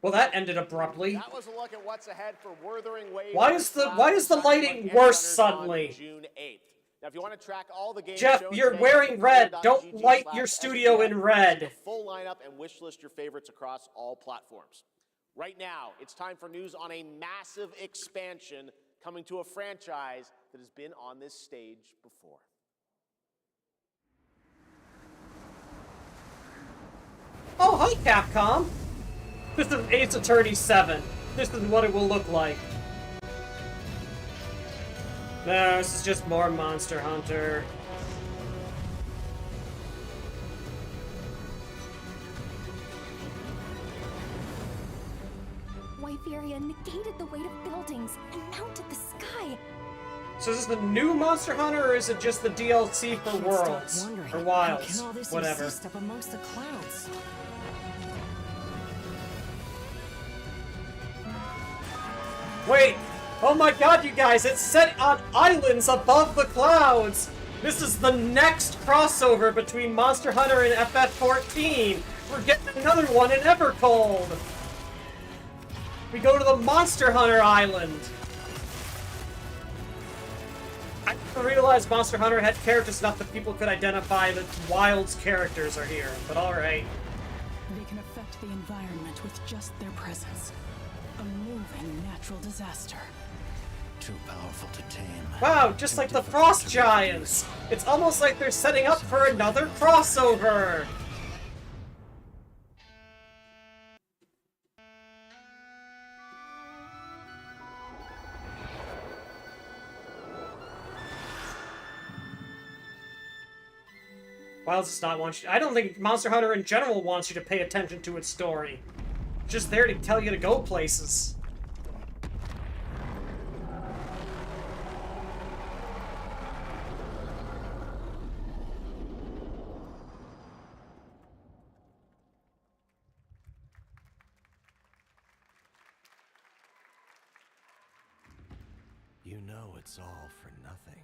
Well, that ended abruptly.
That was a look at what's ahead for Wuthering Waves.
Why is the lighting worse suddenly?
June 8th. Now, if you want to track all the games
Jeff,
shown
you're
today,
wearing red. Don't
GG
light your
/SGF
studio in red.
Full lineup and wish list your favorites across all platforms. Right now, it's time for news on a massive expansion coming to a franchise that has been on this stage before.
Oh, hi, Capcom. This is Ace Attorney 7. This is what it will look like. No, this is just more Monster Hunter.
Wyveria negated the weight of buildings and mounted the sky.
So is this the new Monster Hunter, or is it just the DLC for Worlds? Or Wilds? Whatever.
Up amongst the clouds?
Wait! Oh my god, you guys, it's set on islands above the clouds! This is the next crossover between Monster Hunter and FF14! We're getting another one in Evercold! We go to the Monster Hunter Island! I didn't realize Monster Hunter had characters enough that people could identify that Wild's characters are here, but alright.
They can affect the environment with just their presence. A moving natural disaster.
Too powerful to tame.
Wow, just like the Frost Giants! It's almost like they're setting up for another crossover! Wilds does not want you. I don't think Monster Hunter in general wants you to pay attention to its story. It's just there to tell you to go places.
You know it's all for nothing.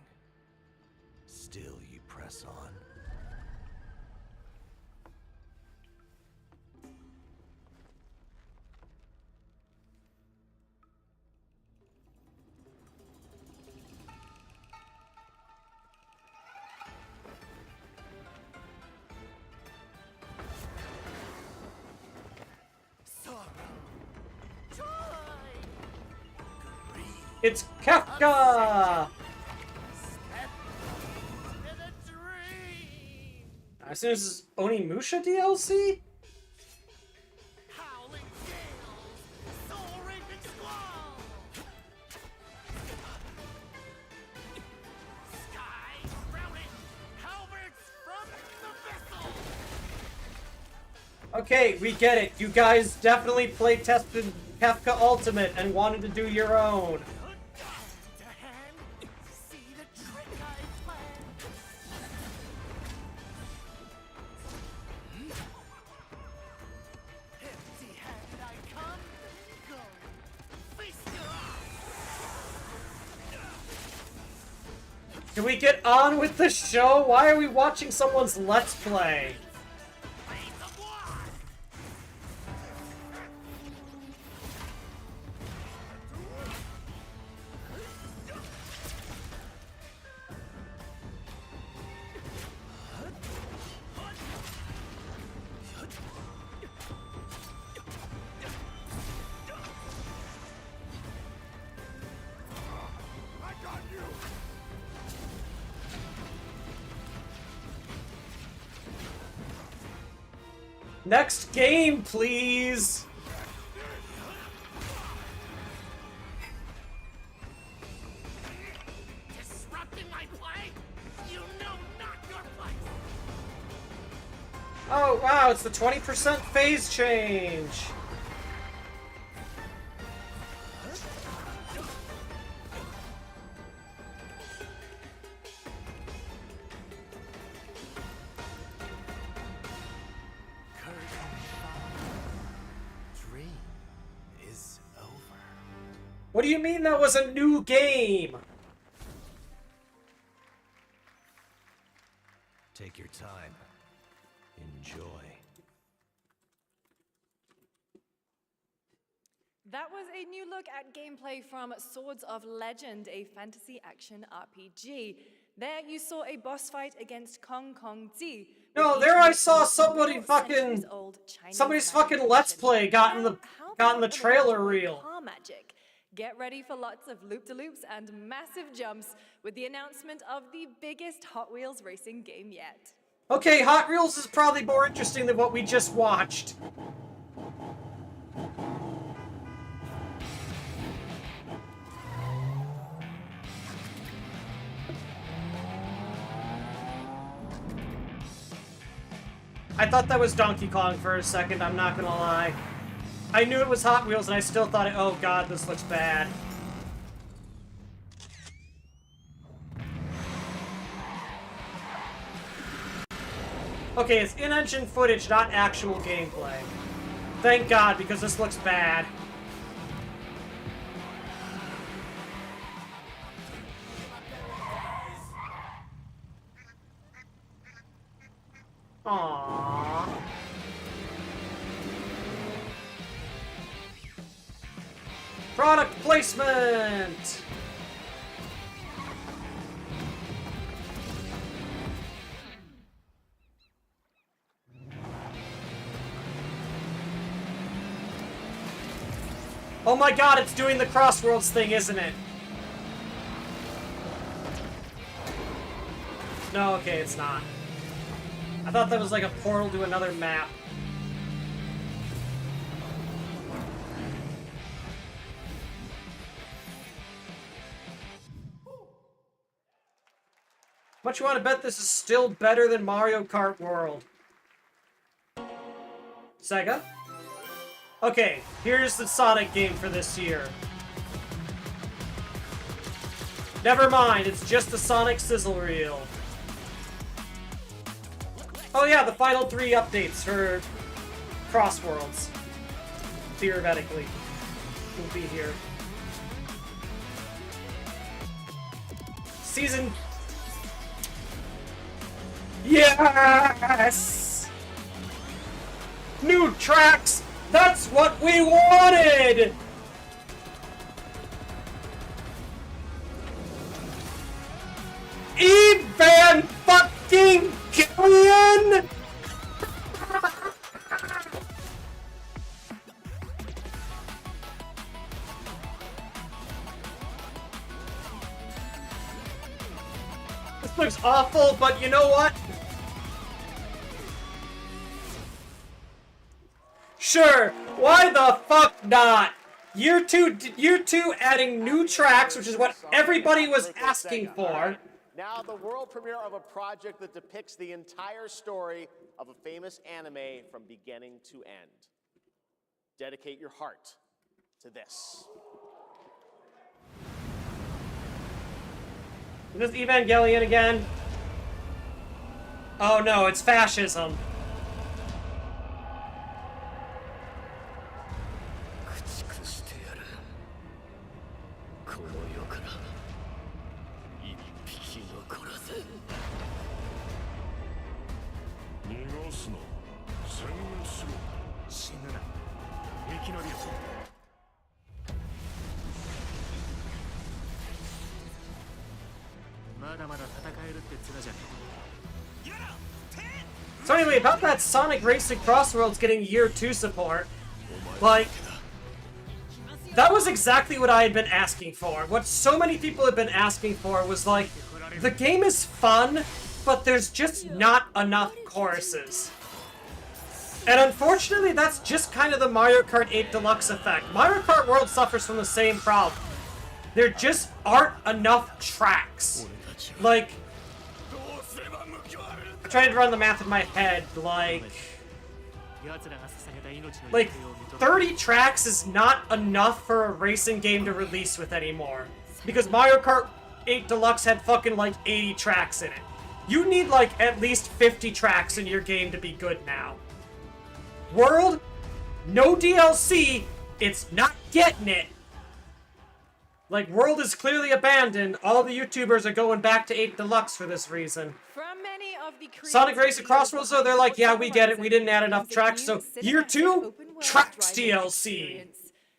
Still you press on.
It's Kefka! As soon as it's Onimusha DLC? Okay, we get it. You guys definitely play tested Kefka Ultimate and wanted to do your own. Can we get on with the show? Why are we watching someone's Let's Play? Next game, please!
Disrupting my play? You know not your place!
Oh, wow, it's the 20% phase change! What do you mean that was a new game?
Take your time. Enjoy.
That was a new look at gameplay from Swords of Legend, a fantasy action RPG. There you saw a boss fight against Kong Kong Zi.
No, there I saw somebody fucking... Somebody's fucking Let's Play got in the trailer reel.
Magic. Get ready for lots of loop-de-loops and massive jumps with the announcement of the biggest Hot Wheels racing game yet.
Okay, Hot Wheels is probably more interesting than what we just watched. I thought that was Donkey Kong for a second, I'm not gonna lie. I knew it was Hot Wheels and I still thought, oh god, this looks bad. Okay, it's in-engine footage, not actual gameplay. Thank god, because this looks bad. Aww. Product placement! Oh my god, it's doing the Crossworlds thing, isn't it? No, okay, it's not. I thought that was like a portal to another map. Much you want to bet this is still better than Mario Kart World? Sega? Okay, here's the Sonic game for this year. Never mind, it's just the Sonic sizzle reel. Oh yeah, the final 3 updates for Crossworlds. Theoretically. Will be here. Season... Yes! New tracks! That's what we wanted! Van fucking Killian! looks awful, but you know what? Sure, why the fuck not? Year two adding new tracks, which is what everybody was asking for.
Now the world premiere of a project that depicts the entire story of a famous anime from beginning to end. Dedicate your heart to this.
Is this Evangelion again? Oh no, it's fascism. So anyway, about that Sonic Racing Crossworlds getting year 2 support, like, that was exactly what I had been asking for. What so many people had been asking for was like, the game is fun, but there's just not enough choruses. And unfortunately, that's just kind of the Mario Kart 8 Deluxe effect. Mario Kart World suffers from the same problem. There just aren't enough tracks. Like, I'm trying to run the math in my head, like 30 tracks is not enough for a racing game to release with anymore. Because Mario Kart 8 Deluxe had fucking like 80 tracks in it. You need like at least 50 tracks in your game to be good now. World, no DLC, it's not getting it. Like, World is clearly abandoned. All the YouTubers are going back to 8 Deluxe for this reason.
From many of the
Sonic Racing Crossroads, though, they're like, yeah, we get it. We didn't add enough tracks, so year 2, tracks DLC.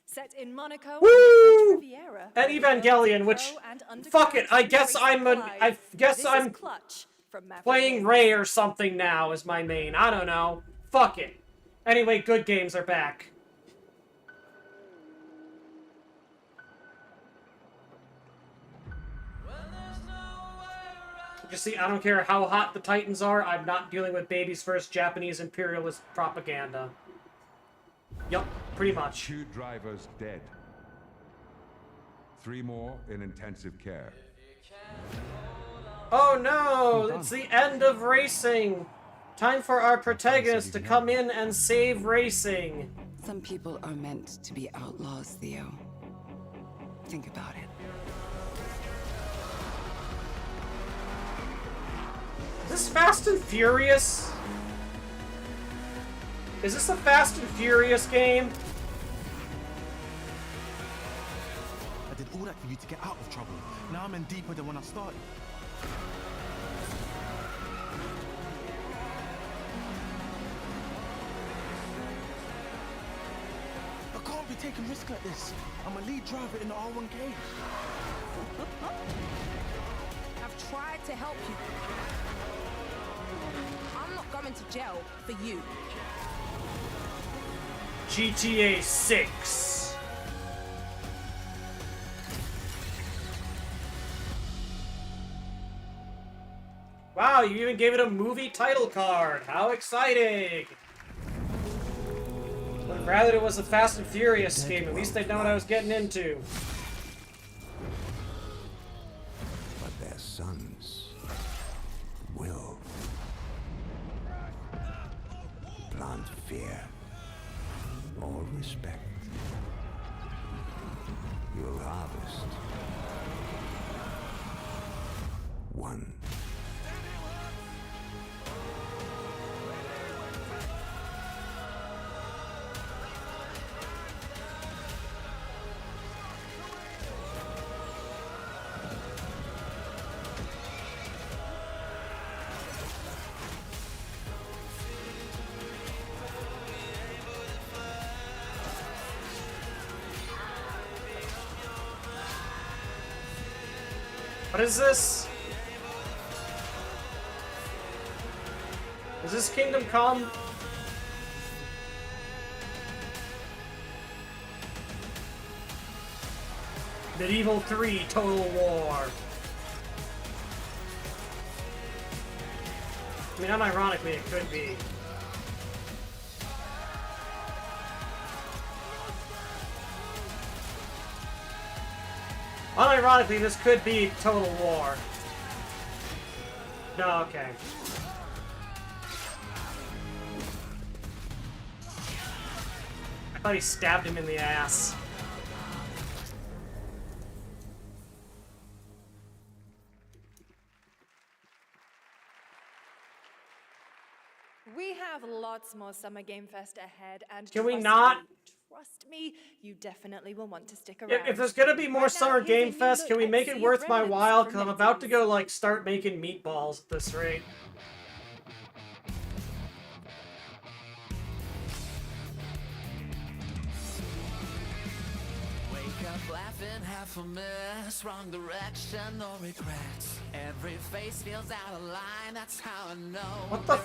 Set in Monaco
Woo!
and the French Riviera,
And Evangelion, which, fuck it, I guess I'm playing Ray or something now as my main. I don't know. Fuck it. Anyway, good games are back. You see, I don't care how hot the Titans are, I'm not dealing with baby's first Japanese imperialist propaganda. Yup, pretty much.
2 drivers dead. 3 more in intensive care.
Oh no! It's the end of racing! Time for our protagonist to come in and save racing.
Some people are meant to be outlaws, Theo. Think about it.
Is this Fast and Furious? Is this a Fast and Furious game?
I did all that for you to get out of trouble. Now I'm in deeper than when I started. I can't be taking risks like this. I'm a lead driver in the R1K.
I've tried to help you. I'm not going to jail for you.
GTA 6. Wow, you even gave it a movie title card. How exciting! But rather it was a Fast and Furious game. At least they'd know what I was getting into.
But their sons will plant fear or respect. You'll harvest one.
What is this? Is this Kingdom Come? Medieval 3 Total War. I mean, unironically, it could be. Unironically, this could be Total War. No, okay. I thought he stabbed him in the ass.
We have lots more Summer Game Fest ahead, and
Can we not?
Trust me, you definitely will want to stick around.
If there's gonna be more Summer Game Fest, can we make it worth my while? Because I'm about to go, like, start making meatballs at this rate.
Wake up laughing, half a mess, wrong direction, no regrets. Every face feels out of line, that's how I know.
What the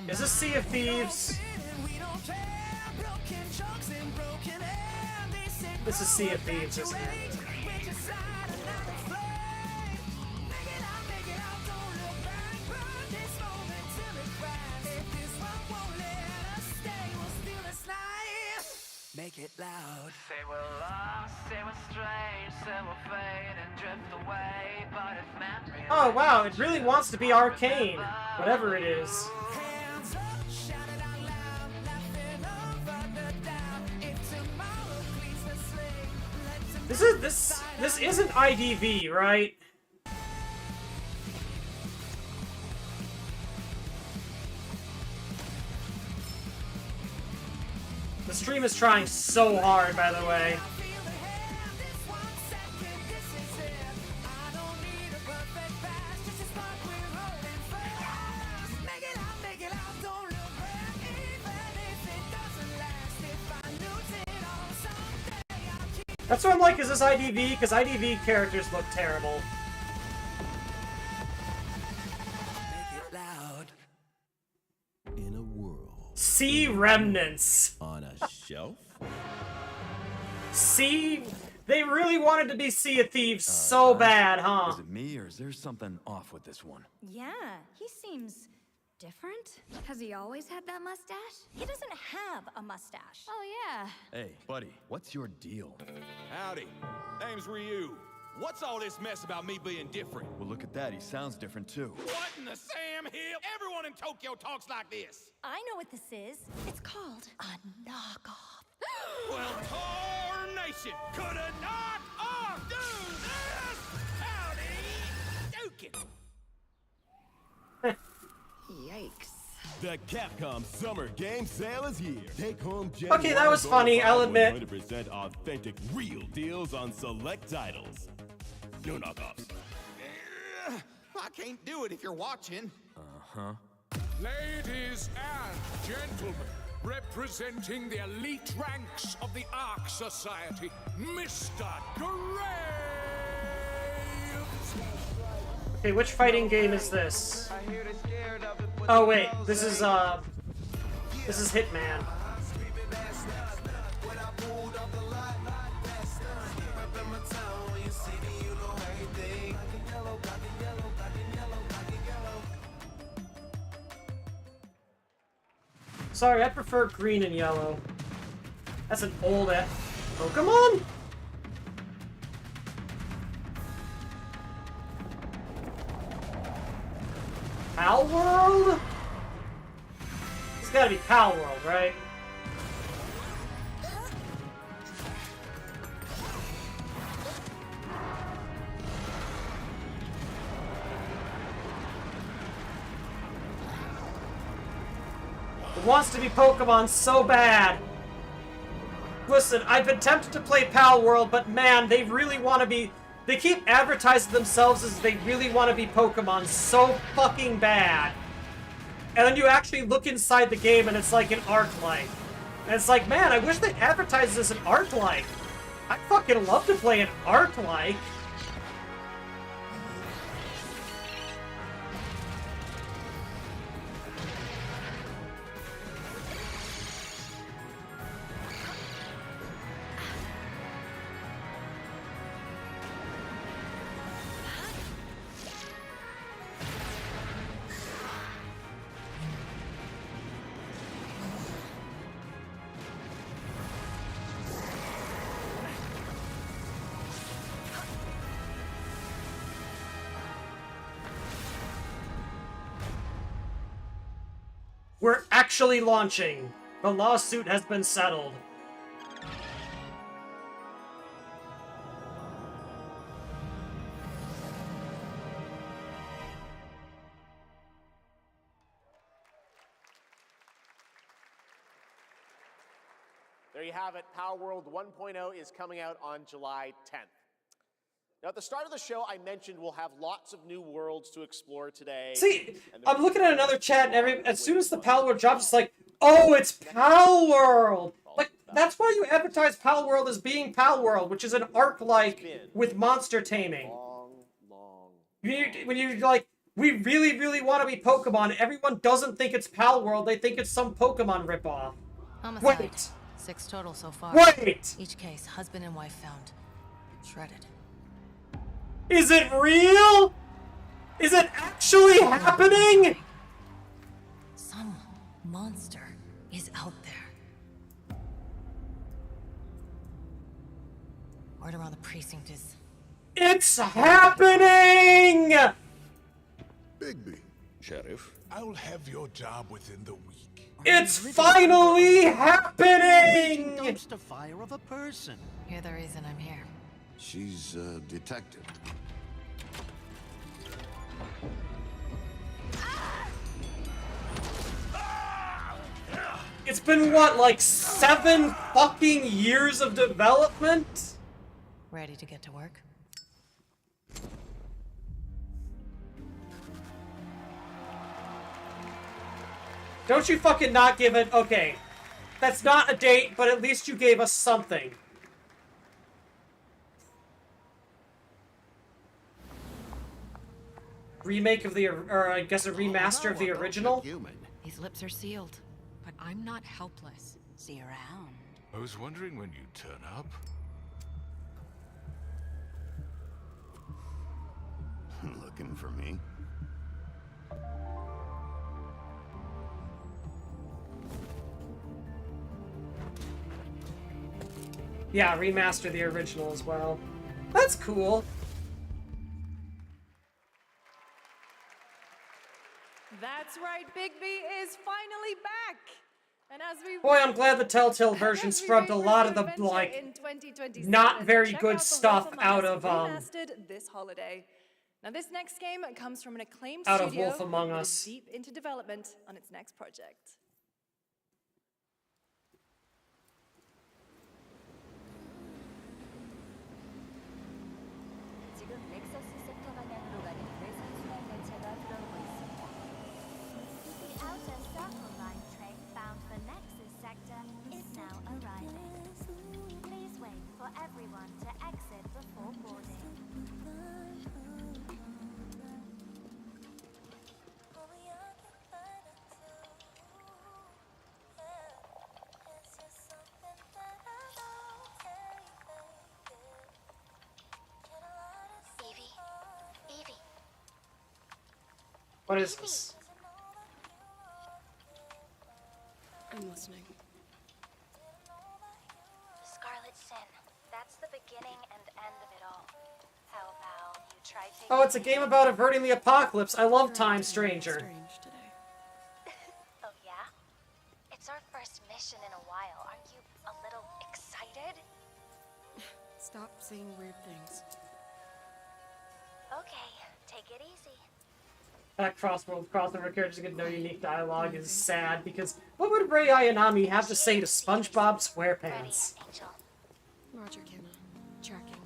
is this Sea of Thieves? This is Sea of Thieves, isn't it?
Make it loud. Say we're lost, say we're strange, say we'll fade and drift away. But if memory.
Oh wow, it really wants to be arcane. Whatever it is. This isn't IDV, right? The stream is trying so hard, by the way. That's what I'm like, is this IDV? Because IDV characters look terrible.
Make it loud.
In a world.
Sea Remnants.
On a shelf?
Sea... They really wanted to be Sea of Thieves so bad, huh?
Is it me, or is there something off with this one?
Yeah, he seems different. Has he always had that mustache? He doesn't have a mustache. Oh, yeah.
Hey, buddy, what's your deal?
Howdy. Name's Ryu. What's all this mess about me being different?
Well, look at that. He sounds different, too.
What in the Sam Hill? Everyone in Tokyo talks like this.
I know what this is. It's called a knockoff.
Well, tarnation! Could a knock-off do this? Howdy, Dukin.
Yikes.
The Capcom Summer Game Sale is here. Take home
Okay, that was funny, I'll admit.
100% authentic, real deals on select titles. No knockoffs.
I can't do it if you're watching.
Uh-huh.
Ladies and gentlemen, representing the elite ranks of the Ark Society, Mr. Graves!
Okay, which fighting game is this? Oh wait, this is Hitman. Sorry, I prefer green and yellow. That's an old Pokemon? Pal World? It's gotta be Pal World, right? It wants to be Pokemon so bad. Listen, I've been tempted to play Pal World, but man, they really want to be... They keep advertising themselves as they really want to be Pokemon so fucking bad. And then you actually look inside the game and it's like an Arc-like. And it's like, man, I wish they advertised this as an Arc-like. I'd fucking love to play an Arc-like. We're actually launching. The lawsuit has been settled.
There you have it. Power World 1.0 is coming out on July 10th. Now, at the start of the show, I mentioned we'll have lots of new worlds to explore today.
See, I'm looking at another chat, and as soon as the Pal World drops, it's like, oh, it's Pal World! Like, that's why you advertise Pal World as being Pal World, which is an arc-like with monster taming. When you're like, we really, really want to be Pokemon, everyone doesn't think it's Pal World, they think it's some Pokemon ripoff.
Homicide.
Wait!
6 total so far.
Wait!
Each case, husband and wife found. Shredded.
Is it real? Is it actually happening?
Some monster is out there. Word around the precinct is...
It's happening!
Bigby.
Sheriff?
I'll have your job within the week.
It's finally happening!
Dumpster fire of a person.
You're the reason I'm here.
She's a detective.
It's been what, like 7 fucking years of development?
Ready to get to work?
Don't you fucking not give it... Okay. That's not a date, but at least you gave us something. Remake of the... Or I guess a remaster of the original?
These lips are sealed. But I'm not helpless. See around.
I was wondering when you'd turn up.
Looking for me?
Yeah, remaster the original as well. That's cool.
That's right, Bigby is finally back. And as we
Boy, I'm glad the Telltale version scrubbed a lot of the, like, not very good stuff out of,
remastered this holiday. Now, this next game comes from an acclaimed
out of
studio
Wolf Among
that is
Us.
deep into development on its next project.
The outer circle line train bound for Nexus sector is now arriving. Please wait for everyone to exit before boarding. Evie.
What is this?
I'm listening.
Scarlet Sin. That's the beginning and end of it all. How about you try taking...
Oh, it's a game about averting the apocalypse. I love Time Stranger.
Oh, yeah? It's our first mission in a while. Aren't you a little excited?
Stop saying weird things.
Okay, take it easy.
That crossworld crossover characters get no unique dialogue is sad because what would Rei Ayanami have to say to SpongeBob SquarePants?
Roger, Kenna. Tracking.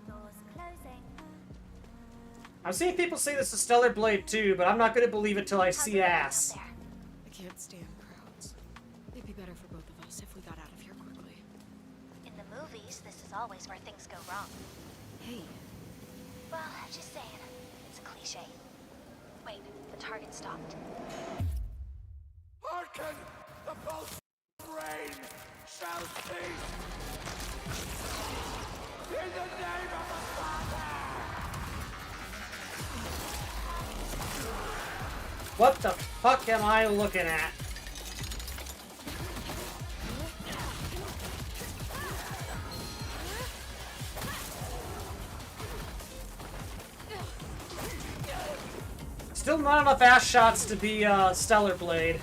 Doors closing.
I've seen people say this is Stellar Blade 2, but I'm not going to believe it till I see ass.
I can't stand crowds. It'd be better for both of us if we got out of here quickly.
In the movies, this is always where things go wrong.
Hey.
Well, just saying. It's a cliche. Wait, the target stopped.
Hearken! The pulse of rain shall cease! In the name of the Father!
What the fuck am I looking at? Still not enough ass shots to be Stellar Blade.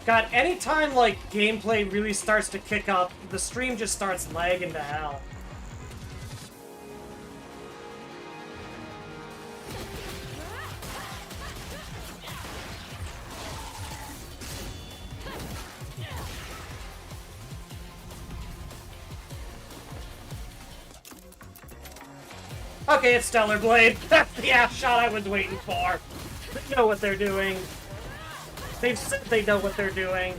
God, anytime like gameplay really starts to kick up, the stream just starts lagging to hell. Okay, it's Stellar Blade. That's the ass shot I was waiting for. They know what they're doing. They've said they know what they're doing.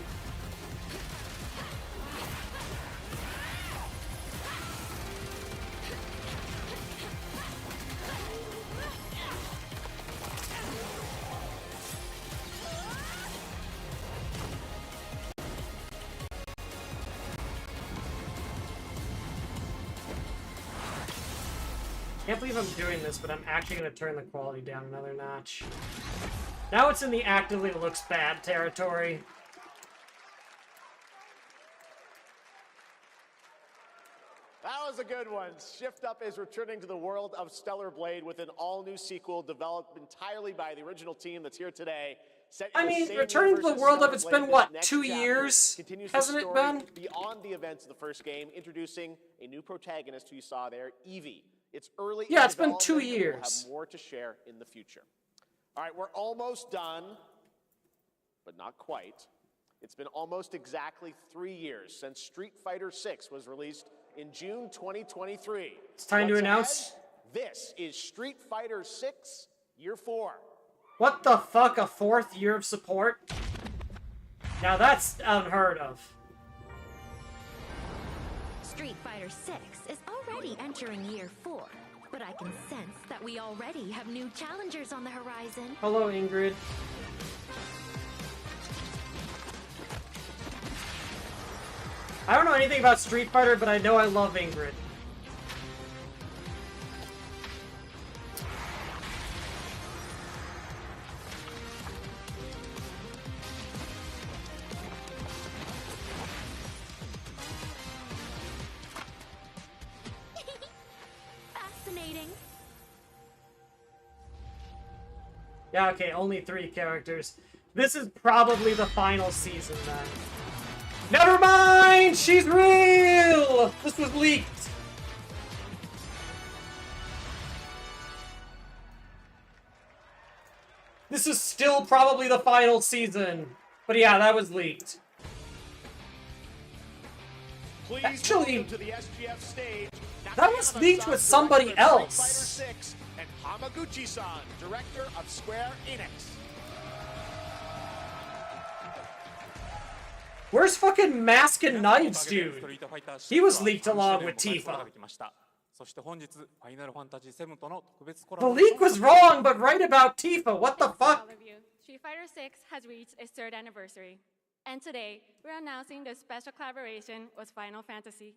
Can't believe I'm doing this, but I'm actually going to turn the quality down another notch. Now it's in the actively looks bad territory.
That was a good one. Shift Up is returning to the world of Stellar Blade with an all-new sequel developed entirely by the original team that's here today.
I mean, returning to the world of it's been, what, 2 years? Hasn't it been?
Beyond the events of the first game, introducing a new protagonist who you saw there, Eevee. It's early.
Yeah, it's been 2
We'll
years.
have more to share in the future. All right, we're almost done, but not quite. It's been almost exactly 3 years since Street Fighter VI was released in June 2023.
It's time to announce.
This is Street Fighter VI Year 4.
What the fuck, a 4th year of support? Now that's unheard of.
Street Fighter VI is already entering Year 4, but I can sense that we already have new challengers on the horizon.
Hello, Ingrid. I don't know anything about Street Fighter, but I know I love Ingrid.
Fascinating.
Yeah, okay, only 3 characters. This is probably the final season, then. Never mind! She's real! This was leaked. This is still probably the final season. But yeah, that was leaked.
Please
Actually,
welcome to the SGF stage.
that was leaked with somebody else.
Street Fighter VI and Hamaguchi-san, director of Square Enix.
Where's fucking Mask and Knives, dude? He was leaked along with Tifa. The leak was wrong, but right about Tifa. What the fuck?
All of you. Street Fighter VI has reached its 3rd anniversary. And today, we're announcing the special collaboration with Final Fantasy.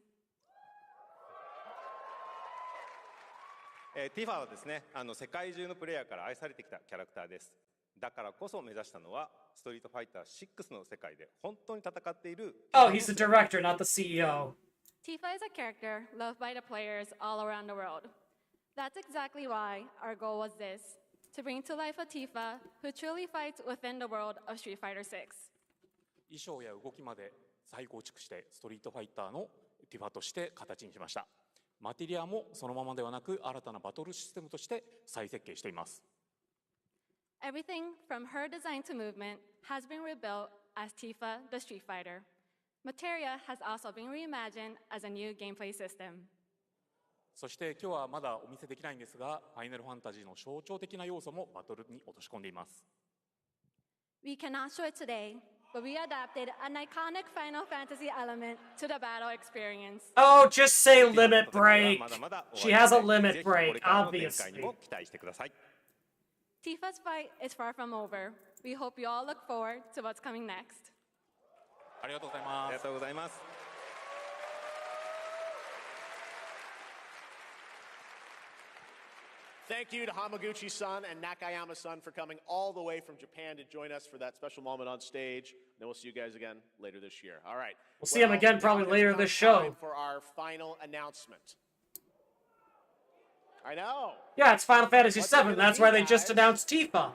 ティファはですね、世界中のプレイヤーから愛されてきたキャラクターです。だからこそ目指したのは、ストリートファイター6の世界で本当に戦っている。
Oh, he's the director, not the CEO.
Tifa is a character loved by the players all around the world. That's exactly why our goal was this, to bring to life a Tifa who truly fights within the world of Street Fighter VI.
衣装や動きまで再構築してストリートファイターのティファとして形にしました。マテリアもそのままではなく新たなバトルシステムとして再設計しています。
Everything from her design to movement has been rebuilt as Tifa the Street Fighter. Materia has also been reimagined as a new gameplay system.
そして今日はまだお見せできないんですが、ファイナルファンタジーの象徴的な要素もバトルに落とし込んでいます。
We cannot show it today, but we adapted an iconic Final Fantasy element to the battle experience.
Oh, just say limit break. She has a limit break, obviously.
Tifa's fight is far from over. We hope you all look forward to what's coming next.
ありがとうございます。ありがとうございます。
Thank you to Hamaguchi-san and Nakayama-san for coming all the way from Japan to join us for that special moment on stage. Then we'll see you guys again later this year. All right.
We'll see him again probably
now
later
it's
this
time
show.
for our final announcement. I know.
Yeah, it's Final Fantasy
What's it
VII.
gonna
That's
be,
why they just
guys?
announced Tifa.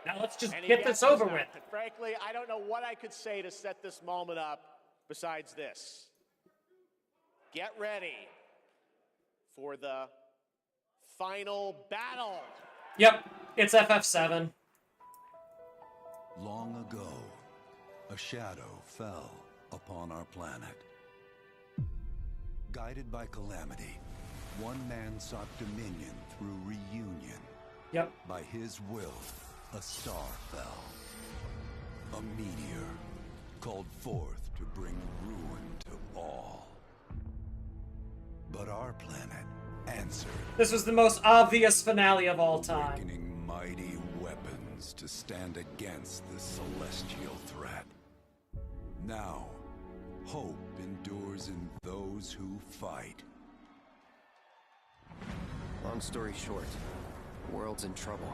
Now let's just
Any
get this
guesses?
over
Now,
with.
Frankly, I don't know what I could say to set this moment up besides this. Get ready for the final battle.
Yep, it's FF7.
Long ago, a shadow fell upon our planet. Guided by calamity, one man sought dominion through reunion.
Yep.
By his will, a star fell. A meteor called forth to bring ruin to all. But our planet answered,
This was the most obvious finale of all time.
awakening mighty weapons to stand against the celestial threat. Now, hope endures in those who fight.
Long story short, the world's in trouble.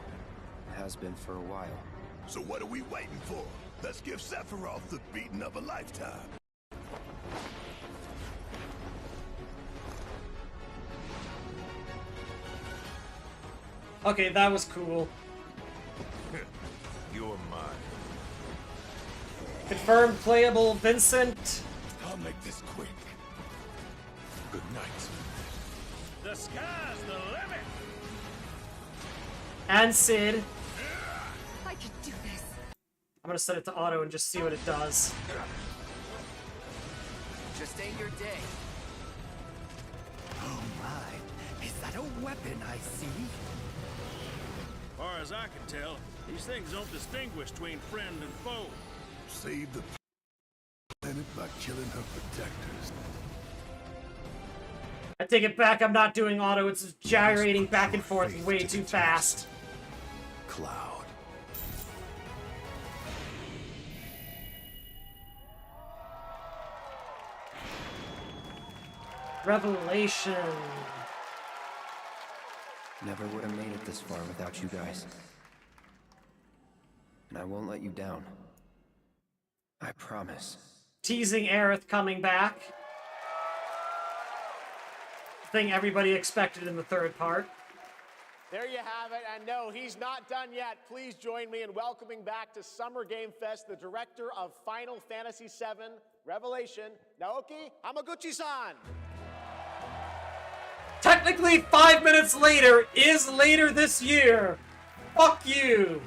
Has been for a while.
So what are we waiting for? Let's give Sephiroth the beating of a lifetime.
Okay, that was cool.
You're mine.
Confirmed playable Vincent.
I'll make this quick. Good night.
The sky's the limit.
And Sid.
I could do this.
I'm gonna set it to auto and just see what it does.
Just ain't your day.
Oh my, is that a weapon I see?
Far as I can tell, these things don't distinguish between friend and foe.
Save the planet by killing her protectors.
I take it back, I'm not doing auto, it's just gyrating back and forth way too fast.
Cloud.
Revelation.
Never would have made it this far without you guys. And I won't let you down. I promise.
Teasing Aerith coming back. Thing everybody expected in the third part.
There you have it, and no, he's not done yet. Please join me in welcoming back to Summer Game Fest the director of Final Fantasy VII Revelation, Naoki Hamaguchi-san.
Technically, 5 minutes later is later this year. Fuck you.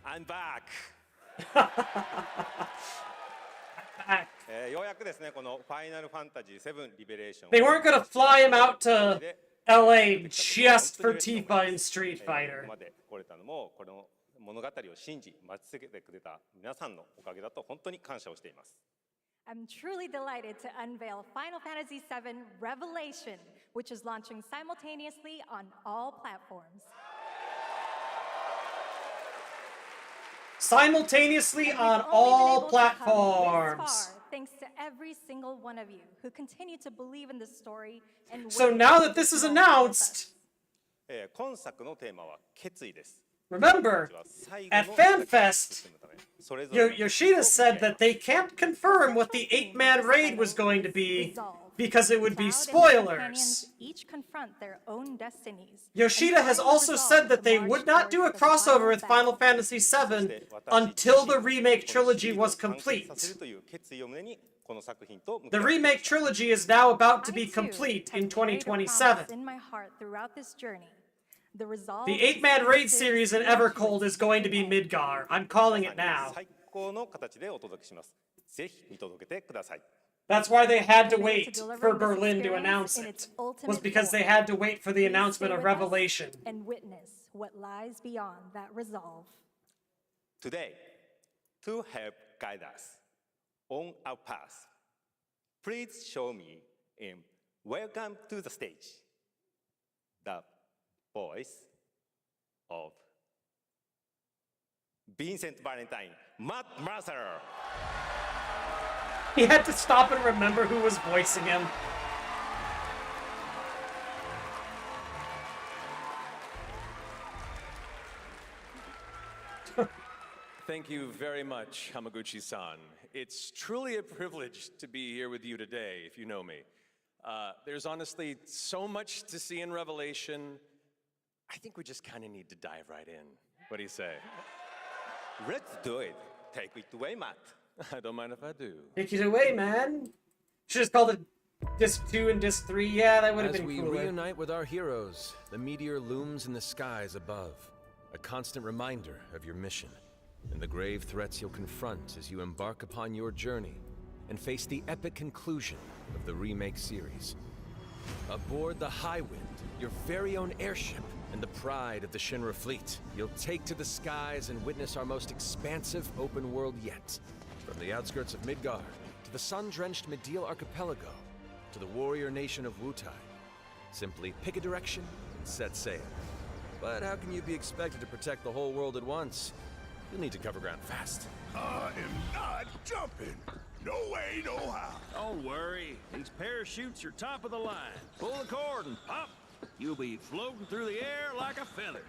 I'm back. ようやくですね、このファイナルファンタジー7リベレーション。
They weren't gonna fly him out to LA just for Tifa and Street Fighter.
ここまで来れたのも、この物語を信じ、待ち続けてくれた皆さんのおかげだと本当に感謝をしています。
I'm truly delighted to unveil Final Fantasy VII Revelation, which is launching simultaneously on all platforms.
Simultaneously on all platforms.
Thanks to every single one of you who continue to believe in the story and
So now that this is announced,
今作のテーマは決意です。
remember, at FanFest, Yoshida said that they can't confirm what the 8-man raid was going to be because it would be spoilers.
Each confront their own destinies.
Yoshida has also said that they would not do a crossover with Final Fantasy VII until the remake trilogy was complete. The remake trilogy is now about to be complete in 2027.
In my heart throughout this journey. The resolve.
The 8-man raid series in Evercold is going to be Midgar. I'm calling it now.
最高の形でお届けします。ぜひ見届けてください。
That's why they had to wait for Berlin to announce it. Was because they had to wait for the announcement of Revelation.
And witness what lies beyond that resolve.
Today, to help guide us on our path, please show me in Welcome to the Stage the voice of Vincent Valentine, Matt Mercer.
He had to stop and remember who was voicing him.
Thank you very much, Hamaguchi-san. It's truly a privilege to be here with you today, if you know me. There's honestly so much to see in Revelation. I think we just kind of need to dive right in. What do you say?
Let's do it. Take it away, Matt.
I don't mind if I do.
Take it away, man. Should have called it Disc 2 and Disc 3. Yeah, that would have been cooler.
As we reunite with our heroes, the meteor looms in the skies above, a constant reminder of your mission and the grave threats you'll confront as you embark upon your journey and face the epic conclusion of the remake series. Aboard the Highwind, your very own airship and the pride of the Shinra fleet, you'll take to the skies and witness our most expansive open world yet. From the outskirts of Midgard, to the sun-drenched Medial Archipelago, to the warrior nation of Wutai. Simply pick a direction and set sail. But how can you be expected to protect the whole world at once? You'll need to cover ground fast.
I am not jumping. No way, no how.
Don't worry. These parachutes are top of the line. Pull the cord and pop. You'll be floating through the air like a feather.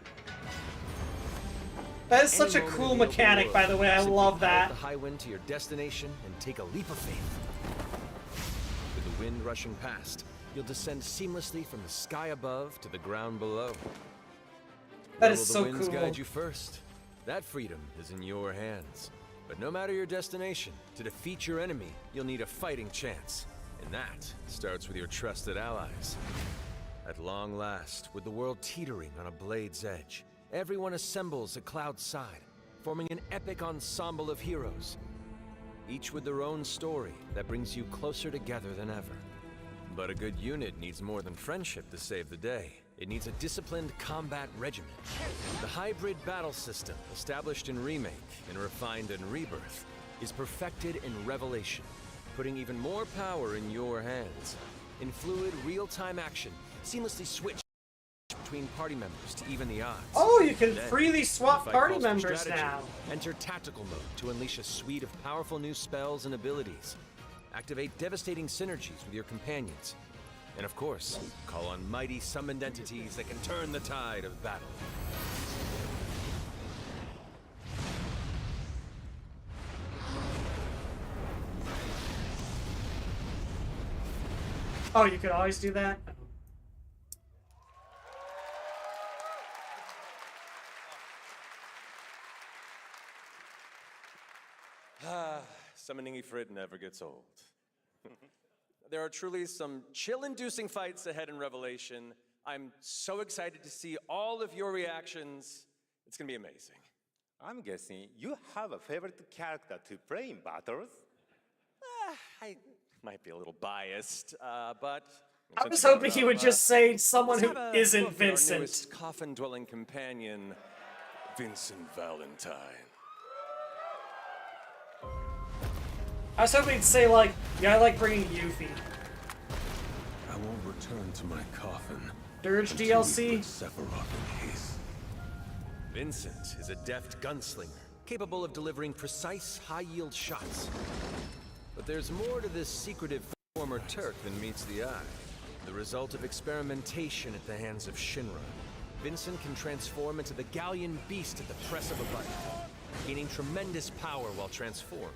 That is such a cool mechanic, by the way. I love that.
The high wind to your destination and take a leap of faith. With the wind rushing past, you'll descend seamlessly from the sky above to the ground below.
That is so
cool. Will the winds
cool.
guide you first? That freedom is in your hands. But no matter your destination, to defeat your enemy, you'll need a fighting chance. And that starts with your trusted allies. At long last, with the world teetering on a blade's edge, everyone assembles at Cloud's side, forming an epic ensemble of heroes. Each with their own story that brings you closer together than ever. But a good unit needs more than friendship to save the day. It needs a disciplined combat regimen. The hybrid battle system, established in Remake and refined in Rebirth, is perfected in Revelation, putting even more power in your hands. In fluid, real-time action, seamlessly switch between party members to even the odds.
Oh, you can
Then,
freely swap
the fight
party
calls for
members
strategy.
now.
Enter tactical mode to unleash a suite of powerful new spells and abilities. Activate devastating synergies with your companions. And of course, call on mighty summoned entities that can turn the tide of battle.
Oh, you could always do that?
Summoning Ifrit never gets old. There are truly some chill-inducing fights ahead in Revelation. I'm so excited to see all of your reactions. It's gonna be amazing.
I'm guessing you have a favorite character to play in battles?
I might be a little biased, but...
I was hoping he would just say someone who
let's have a
isn't
look at our
Vincent.
newest coffin-dwelling companion, Vincent Valentine.
I was hoping he'd say, like, yeah, I like bringing Yuffie.
I won't return to my coffin.
Dirge
until we
DLC?
put Sephiroth in his.
Vincent is a deft gunslinger, capable of delivering precise, high-yield shots. But there's more to this secretive former Turk than meets the eye. The result of experimentation at the hands of Shinra, Vincent can transform into the Galleon beast at the press of a button, gaining tremendous power while transformed.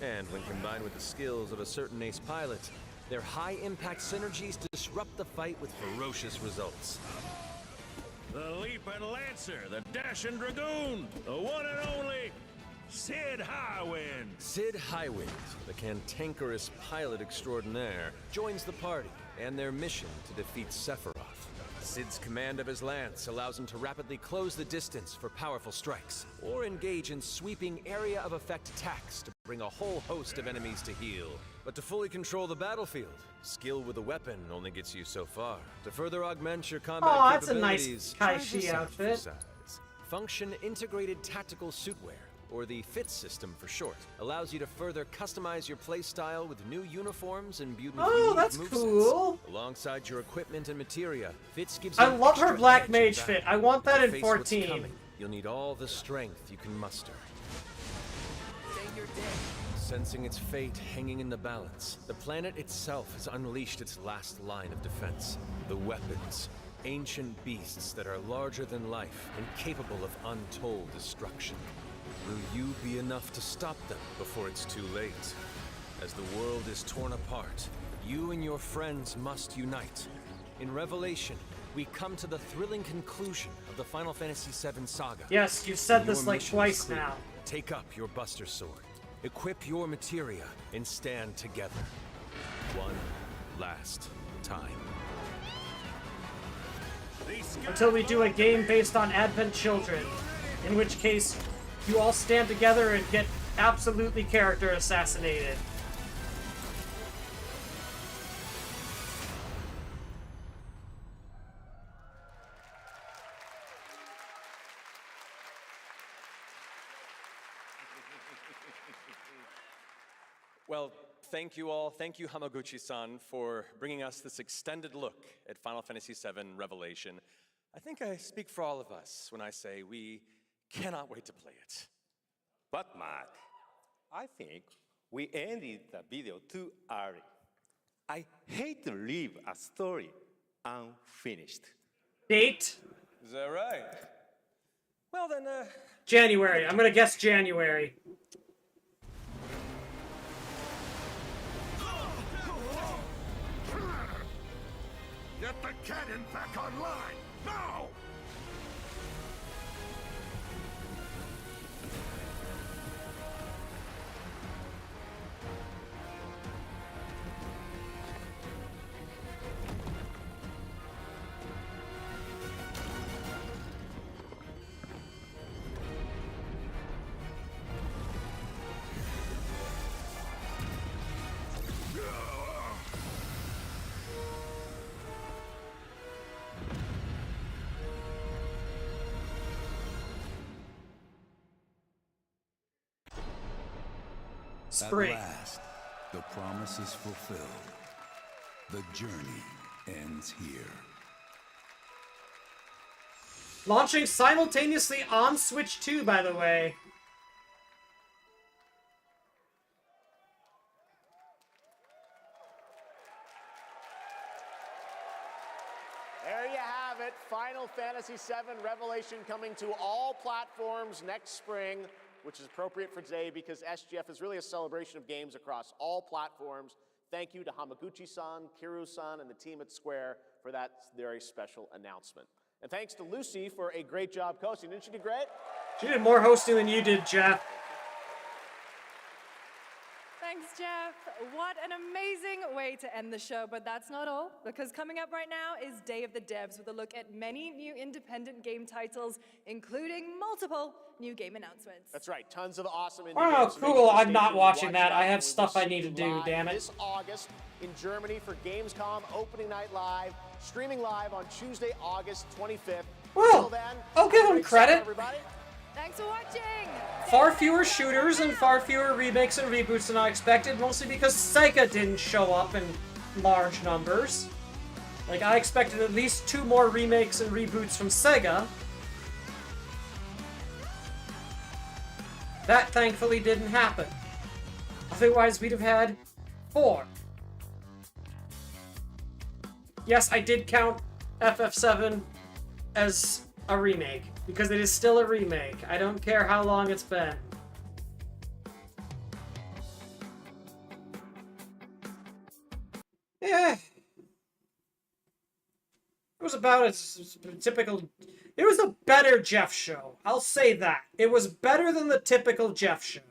And when combined with the skills of a certain ace pilot, their high-impact synergies disrupt the fight with ferocious results.
The Leaping Lancer, the Dashing Dragoon, the one and only Sid Highwind.
Sid Highwind, the cantankerous pilot extraordinaire, joins the party and their mission to defeat Sephiroth. Sid's command of his lance allows him to rapidly close the distance for powerful strikes, or engage in sweeping area of effect attacks to bring a whole host of enemies to heel. But to fully control the battlefield, skill with a weapon only gets you so far. To further augment your combat
Oh, that's a nice
capabilities,
Kai-Shi
try
outfit.
this exercise. Function Integrated Tactical Suitwear, or the FIT system for short, allows you to further customize your playstyle with new uniforms and beautiful
Oh, that's cool.
Alongside your equipment and materia, FITS gives
I
you
love her
extra
Black
edge in
Mage
battle.
fit. I want that
To
in
face what's
14.
coming, you'll need all the strength you can muster. Sensing its fate hanging in the balance, the planet itself has unleashed its last line of defense. The weapons, ancient beasts that are larger than life and capable of untold destruction. Will you be enough to stop them before it's too late? As the world is torn apart, you and your friends must unite. In Revelation, we come to the thrilling conclusion of the Final Fantasy VII saga.
Yes, you've said
Your
this like
mission is
twice
clear.
now.
Take up your Buster Sword, equip your materia, and stand together. One last time.
Until we do a game based on Advent Children, in which case you all stand together and get absolutely character assassinated.
Well, thank you all. Thank you, Hamaguchi-san, for bringing us this extended look at Final Fantasy VII Revelation. I think I speak for all of us when I say we cannot wait to play it.
But Mark, I think we ended the video too early. I hate to leave a story unfinished.
Date?
Is that right? Well then,
January. I'm gonna guess January.
Get the cannon back online, now!
Spring.
At last, the promise is fulfilled. The journey ends here.
Launching simultaneously on Switch 2, by the way.
There you have it. Final Fantasy VII Revelation coming to all platforms next spring, which is appropriate for today because SGF is really a celebration of games across all platforms. Thank you to Hamaguchi-san, Kiru-san, and the team at Square for that very special announcement. And thanks to Lucy for a great job hosting. Didn't she do great?
She did more hosting than you did, Jeff.
Thanks, Jeff. What an amazing way to end the show, but that's not all, because coming up right now is Day of the Devs with a look at many new independent game titles, including multiple new game announcements.
That's right, tons of awesome indie
Oh,
games. So make
cool.
sure to
I'm
stay
not
tuned,
watching
watch
that.
out,
I
and
have
we
stuff
will
I
see
need to
you
do,
live
damn it.
This August in Germany for Gamescom Opening Night Live, streaming live on Tuesday, August 25th.
Well,
Until then,
I'll give
have a
them
great summer,
credit.
everybody.
Thanks for watching!
Far fewer shooters and far fewer remakes and reboots than I expected, mostly because Sega didn't show up in large numbers. Like, I expected at least 2 more remakes and reboots from Sega. That thankfully didn't happen. Otherwise, we'd have had 4. Yes, I did count FF7 as a remake, because it is still a remake. I don't care how long it's been. Yeah. It was about as typical... It was a better Jeff show. I'll say that. It was better than the typical Jeff show.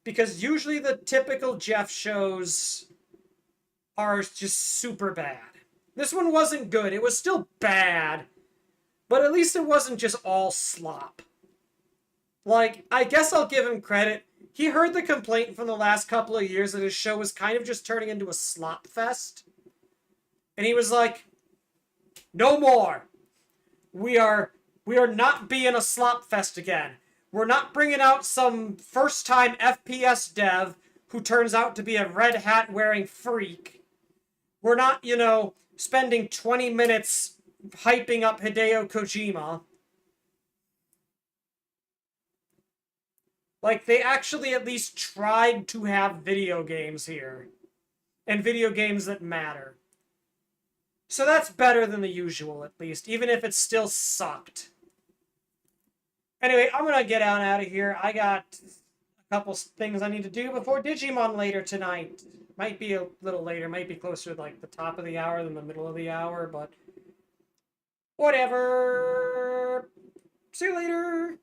Because usually the typical Jeff shows are just super bad. This one wasn't good. It was still bad. But at least it wasn't just all slop. Like, I guess I'll give him credit. He heard the complaint from the last couple of years that his show was kind of just turning into a slop fest. And he was like, no more. We are not being a slop fest again. We're not bringing out some first-time FPS dev who turns out to be a red hat wearing freak. We're not, you know, spending 20 minutes hyping up Hideo Kojima. Like, they actually at least tried to have video games here. And video games that matter. So that's better than the usual, at least, even if it still sucked. Anyway, I'm gonna get on out of here. I got a couple things I need to do before Digimon later tonight. Might be a little later, might be closer to like the top of the hour than the middle of the hour, but whatever. See you later.